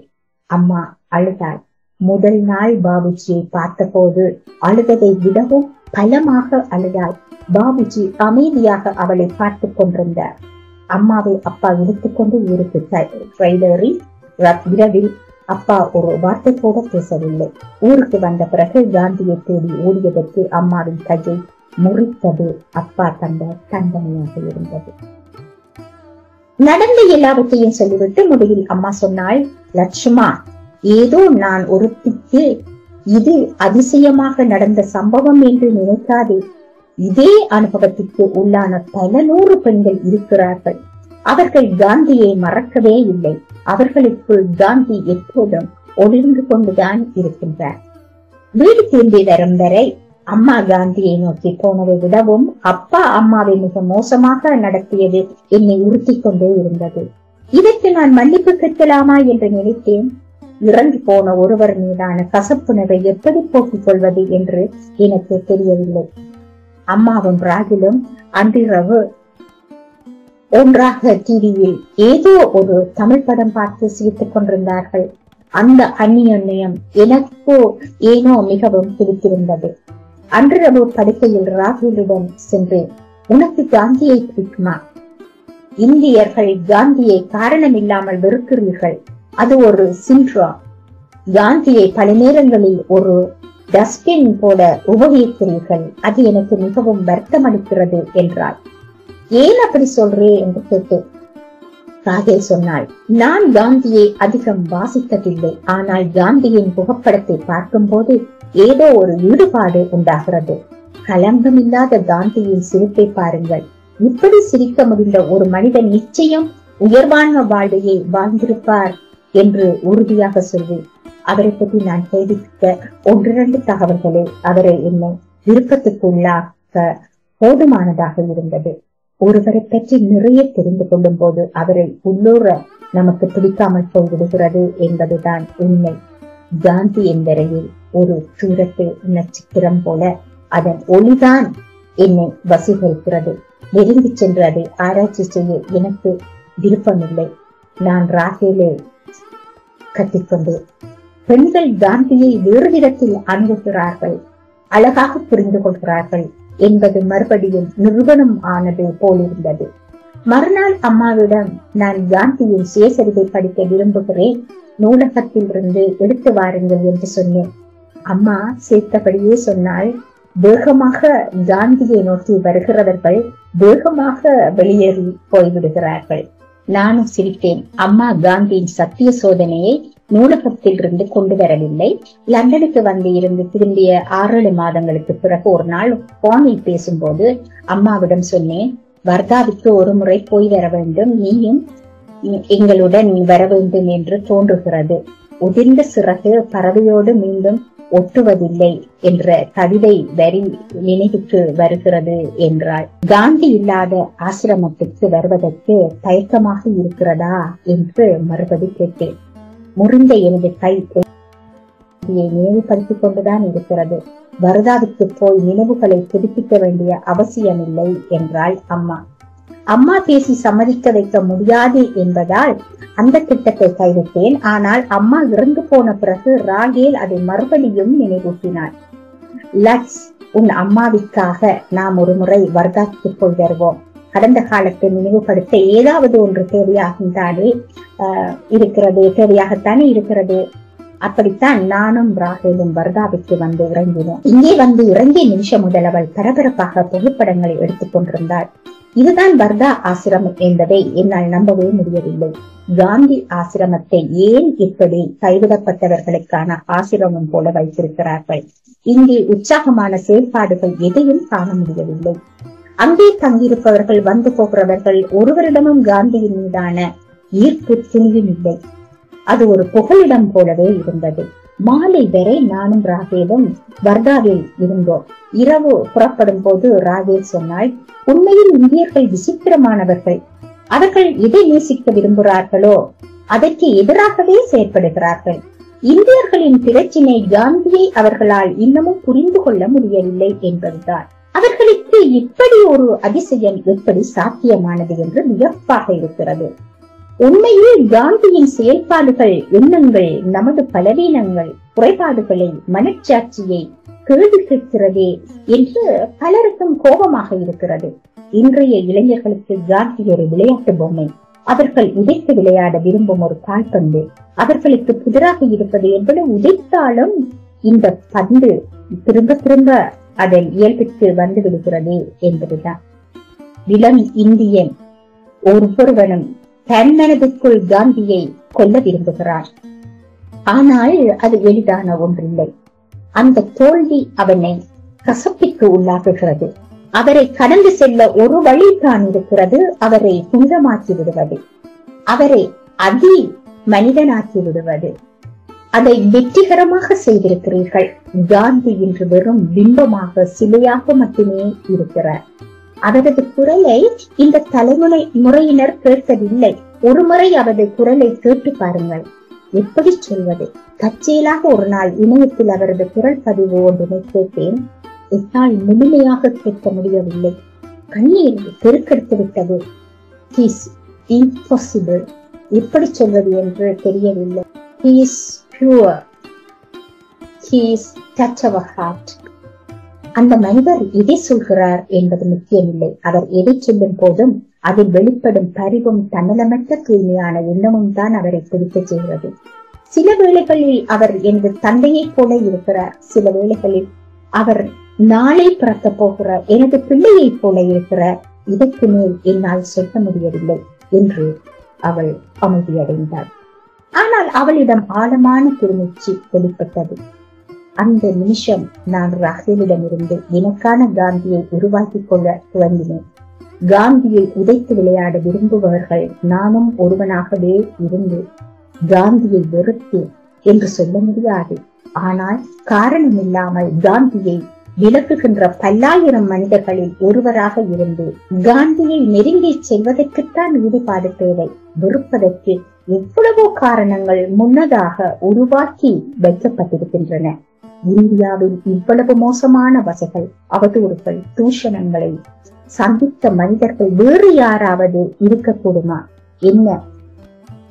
அம்மா அழுதாள். முதல் நாள் பாபுஜியை பார்த்த போது அழுததை விடவும் பலமாக அழுதாள். பாபுஜி அமைதியாக அவளை பார்த்து கொண்டிருந்தார். அம்மாவை அப்பா எடுத்துக்கொண்டு ஊருக்கு ட்ரெயிலரி. இரவில் அப்பா ஒரு வார்த்தை கூட பேசவில்லை. ஊருக்கு வந்த பிறகு காந்தியை தேடி ஓடியதற்கு அம்மாவின் கையை முறித்தது அப்பா தந்த தண்டனையாக இருந்தது. நடந்த எல்லாவற்றையும் சொல்லிவிட்டு முடிவில் அம்மா சொன்னாள், லட்சுமா, ஏதோ நான் ஒருத்திக்கு இது அதிசயமாக நடந்த சம்பவம் என்று நினைக்காதே. இதே அனுபவத்திற்கு உள்ளான பல 100 பெண்கள் இருக்கிறார்கள். அவர்கள் காந்தியை மறக்கவே இல்லை. அவர்களுக்குள் காந்தி எப்போதும் ஒளிர்ந்து கொண்டுதான் இருக்கின்றார். வீடு திரும்பி வரும் வரை அம்மா காந்தியை நோக்கி போனதை விடவும் அப்பா அம்மாவை மிக மோசமாக நடத்தியது என்னை உறுத்திக் கொண்டே இருந்தது. இதற்கு நான் மன்னிப்பு கேட்கலாமா என்று நினைத்தேன். இறந்து போன ஒருவர் மீதான கசப்புணர்வை எப்படி போக்கிக் கொள்வது என்று எனக்கு தெரியவில்லை. அம்மாவும் ராகிலும் அன்றிரவு ஒன்றாக டிவியில் ஏதோ ஒரு தமிழ் படம் பார்த்து சிரித்துக் கொண்டிருந்தார்கள். அந்த அந்நியோன்யம் எனக்கோ ஏனோ மிகவும் பிடித்திருந்தது. அன்றிரவு படுக்கையில் ராகுலிடம் சென்று, உனக்கு காந்தியை பிடிக்குமா? இந்தியர்கள் காந்தியை காரணம் இல்லாமல் வெறுக்கிறீர்கள். அது ஒரு சிண்ட்ரோம். காந்தியை பல நேரங்களில் ஒரு டஸ்ட்பின் போல உபயோகிக்கிறீர்கள். அது எனக்கு மிகவும் வருத்தம் அளிக்கிறது என்றாள். ஏன் அப்படி சொல்றே என்று கேட்டு ராகேல் சொன்னாள், நான் காந்தியை அதிகம் வாசித்ததில்லை. ஆனால் காந்தியின் புகைப்படத்தை பார்க்கும் போது ஏதோ ஒரு ஈடுபாடு உண்டாகிறது. களங்கம் இல்லாத காந்தியின் சிரிப்பை பாருங்கள். இப்படி சிரிக்க முடிந்த ஒரு மனிதன் நிச்சயம் உயர்வான வாழ்வையை வாழ்ந்திருப்பார் என்று உறுதியாக சொல்வேன். அவரை பற்றி நான் கேள்விப்பட்ட ஒன்றிரண்டு தகவல்களை அவரை இன்னும் விருப்பத்துக்கு உள்ளாக போதுமானதாக இருந்தது. ஒருவரை பற்றி நிறைய தெரிந்து கொள்ளும் போது அவரை உள்ளூர நமக்கு பிடிக்காமல் போய்விடுகிறது என்பதுதான் உண்மை. காந்தி என்பரையில் ஒரு சூரத்து நட்சத்திரம் போல அதன் ஒளிதான் என்னை வசீகரிக்கிறது. நெருங்கி சென்று அதை ஆராய்ச்சி செய்ய எனக்கு விருப்பமில்லை. நான் ராகேலை கட்டிக்கொண்டு, பெண்கள் காந்தியை வேறு விதத்தில் அணுகுகிறார்கள், அழகாக புரிந்து கொள்கிறார்கள் என்பது மறுபடியும் நிரூபணம் ஆனது போலிருந்தது. மறுநாள் அம்மாவிடம், நான் காந்தியின் சுயசரிதை படிக்க விரும்புகிறேன், நூலகத்தில் இருந்து எடுத்து வாருங்கள் என்று சொன்னேன். அம்மா சேர்த்தபடியே சொன்னால், வேகமாக காந்தியை நோக்கி வருகிறவர்கள் வேகமாக வெளியேறி போய்விடுகிறார்கள். நானும் சிரித்தேன். அம்மா காந்தியின் சத்திய சோதனையை நூலகத்தில் இருந்து கொண்டு வரவில்லை. லண்டனுக்கு வந்து இருந்து திரும்பிய 6-7 மாதங்களுக்கு பிறகு ஒரு நாள் போனில் பேசும்போது அம்மாவிடம் சொன்னேன், வர்தாவுக்கு ஒரு முறை போய் வர வேண்டும், நீயும் எங்களுடன் வர வேண்டும் என்று தோன்றுகிறது. உதிர்ந்த சிறகு பறவையோடு மீண்டும் ஒட்டுவதில்லை என்ற கவிதை வரி நினைவுக்கு வருகிறது என்றாள். காந்தி இல்லாத ஆசிரமத்துக்கு வருவதற்கு தயக்கமாக இருக்கிறதா என்று மறுபடி கேட்டேன். முறிந்த எனது கை நினைவுபடுத்திக் கொண்டுதான் இருக்கிறது. வர்தாவுக்கு போய் நினைவுகளை புதுப்பிக்க வேண்டிய அவசியமில்லை என்றாள் அம்மா. அம்மா பேசி சம்மதிக்க வைக்க முடியாது என்பதால் அந்த திட்டத்தை கைவிட்டேன். ஆனால் அம்மா இறந்து போன பிறகு ராகேல் அதை மறுபடியும் நினைவூட்டினார். லட்ஸ், உன் அம்மாவிற்காக நாம் ஒரு முறை வர்தாவுக்கு போய் வருவோம். கடந்த காலத்தை நினைவுபடுத்த ஏதாவது ஒன்று தேவையாகத்தானே இருக்கிறது. அப்படித்தான் நானும் ராகேலும் வர்தாவுக்கு வந்து இறங்கினோம். இங்கே வந்து இறங்கிய நிமிஷம் முதல் அவள் பரபரப்பாக புகைப்படங்களை எடுத்துக் கொண்டிருந்தாள். இதுதான் வர்தா ஆசிரமம் என்பதை என்னால் நம்பவே முடியவில்லை. காந்தி ஆசிரமத்தை ஏன் இப்படி கைவிடப்பட்டவர்களுக்கான ஆசிரமம் போல வைத்திருக்கிறார்கள்? இங்கே உற்சாகமான செயல்பாடுகள் எதையும் காண முடியவில்லை. அங்கே தங்கியிருப்பவர்கள், வந்து போகிறவர்கள் ஒருவரிடமும் காந்தியின் மீதான ஈர்ப்பு துணியும் இல்லை. அது ஒரு புகலிடம் போலவே இருந்தது. மாலை வரை நானும் ராகேலும் வர்தாவில் இருந்தோம். இரவு புறப்படும் போது ராகேல் சொன்னாள், உண்மையில் இந்தியர்கள் விசித்திரமானவர்கள். அவர்கள் எதை நேசிக்க விரும்புகிறார்களோ அதற்கு எதிராகவே செயற்படுகிறார்கள். இந்தியர்களின் பிரச்சினை காந்தியை அவர்களால் இன்னமும் புரிந்து கொள்ள முடியவில்லை என்பதுதான். அவர்களுக்கு இப்படி ஒரு அதிசயம் எப்படி சாத்தியமானது என்று வியப்பாக இருக்கிறது. உண்மையில் காந்தியின் செயல்பாடுகள், எண்ணங்கள் நமது பலவீனங்கள், குறைபாடுகளை, மனச்சாட்சியை கேள்வி கேட்கிறதே என்று பலருக்கும் கோபமாக இருக்கிறது. இன்றைய இளைஞர்களுக்கு காந்தி ஒரு விளையாட்டு பொம்மை. அவர்கள் உதைத்து விளையாட விரும்பும் ஒரு கால்பந்து. அவர்களுக்கு புதிராக இருப்பது என்பது உதைத்தாலும் இந்த பந்து திரும்ப திரும்ப அதன் இயல்பிற்கு வந்து விடுகிறது என்பதுதான். இளம் இந்தியன் ஒவ்வொருவனும் தன் மனதுக்குள் காந்தியை கொல்ல விரும்புகிறார். ஆனால் அது எளிதான ஒன்றில்லை. அந்த தோல்வி அவனை கசப்பிற்கு உள்ளாக்குகிறது. அவரை கடந்து செல்ல ஒரு வழி தான் இருக்கிறது, அவரை புனிதமாக்கி விடுவது. அவரை அதி மனிதனாக்கி விடுவது. அதை வெற்றிகரமாக செய்திருக்கிறீர்கள். காந்தி இன்று வெறும் பிம்பமாக, சிலையாக மட்டுமே இருக்கிறார். அவரது குரலை இந்த தலைமுறை முறையினர் கேட்கவில்லை. ஒருமுறை அவரது குரலை கேட்டு பாருங்கள். எப்படி சொல்வது? தற்செயலாக ஒரு நாள் இணையத்தில் அவரது குரல் பதிவு ஒன்றினை கேட்டேன். என்னால் முழுமையாக கேட்க முடியவில்லை. கண்ணீர் பெருக்கெடுத்து விட்டது. இம்பாசிபிள், எப்படி சொல்வது என்று தெரியவில்லை. He is pure. He is touch our heart. அந்த மனிதர் எதை சொல்கிறார் என்பது முக்கியமில்லை. அவர் எதை சொல்லும் போதும் அதில் வெளிப்படும் பரிவும் தன்னலமற்ற தூய்மையான எண்ணமும் தான் அவரை பிடிக்க செய்கிறது. சில வேளைகளில் அவர் எனது தந்தையை போல இருக்கிறார். சில வேளைகளில் அவர் நாளை பிறக்க போகிற எனது பிள்ளையை போல இருக்கிறார். இதற்கு மேல் என்னால் சொல்ல முடியவில்லை என்று அவள் அமைதியடைந்தாள். ஆனால் அவளிடம் ஆழமான பெருமூச்சு வெளிப்பட்டது. அந்த நிமிஷம் நான் ராகேலிடமிருந்து எனக்கான காந்தியை உருவாக்கிக் கொள்ள துவங்கினேன். காந்தியை உதைத்து விளையாட விரும்புபவர்கள் நானும் ஒருவனாகவே இருந்து காந்தியை வெறுத்து என்று சொல்ல முடியாது. ஆனால் காரணம் இல்லாமல் காந்தியை விலக்குகின்ற பல்லாயிரம் மனிதர்களில் ஒருவராக இருந்து காந்தியை நெருங்கி செல்வதற்குத்தான் ஈடுபாடு தேவை. வெறுப்பதற்கு எவ்வளவோ காரணங்கள் முன்னதாக உருவாக்கி வைக்கப்பட்டிருக்கின்றன. இந்தியாவில் இவ்வளவு மோசமான வசைகள், அவதூறுகள், தூஷணங்களை சந்தித்த மனிதர்கள் வேறு யாராவது இருக்கக்கூடுமா? என்ன?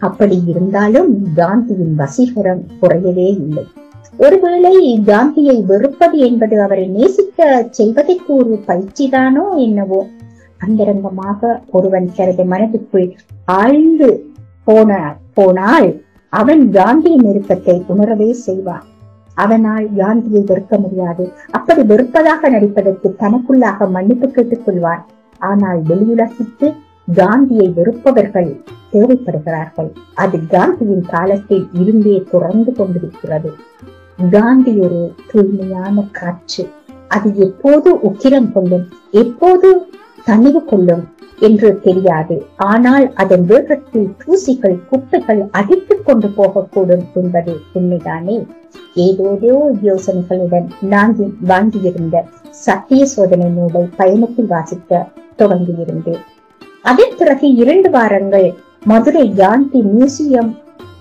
அப்படி இருந்தாலும் காந்தியின் வசீகரம் குறையவே இல்லை. ஒருவேளை காந்தியை வெறுப்பது என்பது அவரை நேசிக்க செய்வதற்கு ஒரு பயிற்சிதானோ என்னவோ? அந்தரங்கமாக ஒருவன் தனது மனதுக்குள் ஆழ்ந்து போனால் அவன் காந்தியின் நெருக்கத்தை உணரவே செய்வான். அவனால் காந்தியை வெறுக்க முடியாது. அப்படி வெறுப்பதாக நடிப்பதற்கு தனக்குள்ளாக மன்னிப்பு கேட்டுக் கொள்வான். ஆனால் வெளியுலகிற்கு காந்தியை வெறுப்பவர்கள் தேவைப்படுகிறார்கள். அது காந்தியின் காலத்தில் இருந்தே தொடர்ந்து கொண்டிருக்கிறது. காந்தி ஒரு தூய்மையான காற்று. அது எப்போது உக்கிரம் கொள்ளும், எப்போது தணிவு கொள்ளும் என்று தெரியாது. ஆனால் அதன் வேகத்தில் தூசிகள், குப்பைகள் அடித்துக் கொண்டு போகக்கூடும் என்பது உண்மைதானே. ஏதோதோ யோசனைகளுடன் நான் வாங்கியிருந்த சத்திய சோதனை நூலை பயணத்தில் வாசிக்க தொடங்கியிருந்தேன். அதன் பிறகு 2 வாரங்கள் மதுரை காந்தி மியூசியம்,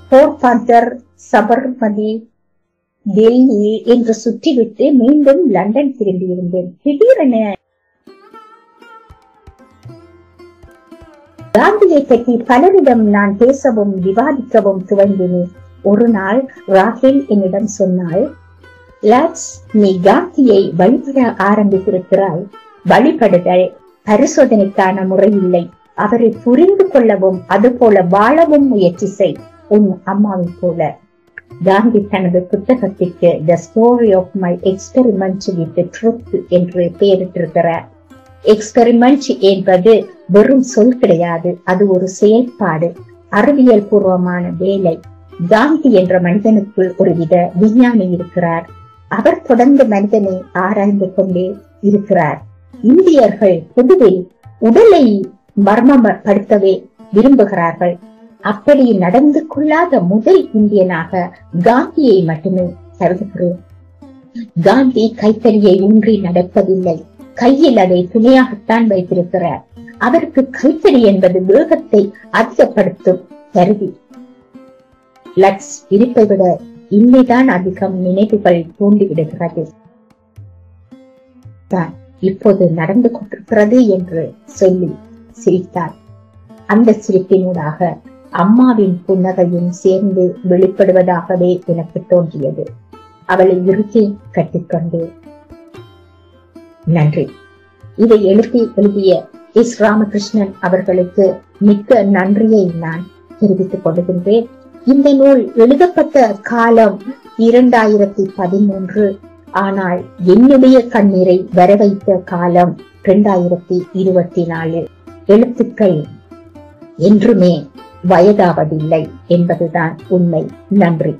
போர்பந்தர், சபர்மதி, டெல்லி என்று சுற்றிவிட்டு மீண்டும் லண்டன் திரும்பியிருந்தேன். திடீரென காந்தியை பற்றி பலரிடம் நான் பேசவும் விவாதிக்கவும் துவங்கினேன். ஒரு நாள் ராகேல் என்னிடம் சொன்னாள், நீ காந்தியை வழிபட ஆரம்பித்திருக்கிறாய். வழிபடுதல் பரிசோதனைக்கான முறை இல்லை. அவரை புரிந்து கொள்ளவும் அதுபோல வாழவும் முயற்சி செய், உன் அம்மாவை போல. காந்தி தனது புத்தகத்திற்கு the story of my experiment with the truth என்று பெயரிட்டிருக்கிறார். எக்ஸ்பெரிமெண்ட் என்பது வெறும் சொல் கிடையாது, அது ஒரு செயல்பாடு, அறிவியல் பூர்வமான வேலை. காந்தி என்ற மனிதனுக்குள் ஒருவித விஞ்ஞானி இருக்கிறார். அவர் தொடர்ந்து மனிதனை ஆராய்ந்து கொண்டே இருக்கிறார். இந்தியர்கள் பொதுவில் உடலை மர்மப்படுத்தவே விரும்புகிறார்கள். அப்படி நடந்து கொள்ளாத முதல் இந்தியனாக காந்தியை மட்டுமே கருதுகிறேன். காந்தி கைத்தறியை ஊன்றி நடப்பதில்லை, கையில் அதை துணையாகத்தான் வைத்திருக்கிறார். அவருக்கு கைத்தறி என்பது வேகத்தை அதிகப்படுத்தும் கருவி. லக்ஸ் இருப்பை விட இன்னைதான் அதிகம் நினைவுகள் தூண்டிவிடுகிறது. இப்போது நடந்து கொண்டிருக்கிறது என்று சொல்லி சிரித்தார். அந்த சிரிப்பினூடாக அம்மாவின் புன்னகையும் சேர்ந்து வெளிப்படுவதாகவே எனக்கு தோன்றியது. அவளை இறுக்கி கட்டிக்கொண்டு, நன்றி. இதை எழுதிய எஸ். ராமகிருஷ்ணன் அவர்களுக்கு மிக்க நன்றியை நான் தெரிவித்துக் கொள்கின்றேன். இந்த நூல் எழுதப்பட்ட காலம் 2013. ஆனால் என்னுடைய கண்ணீரை வரவைத்த காலம் 2024. எழுத்துக்கள் என்றுமே வயதாவதில்லை என்பதுதான் உண்மை. நன்றி.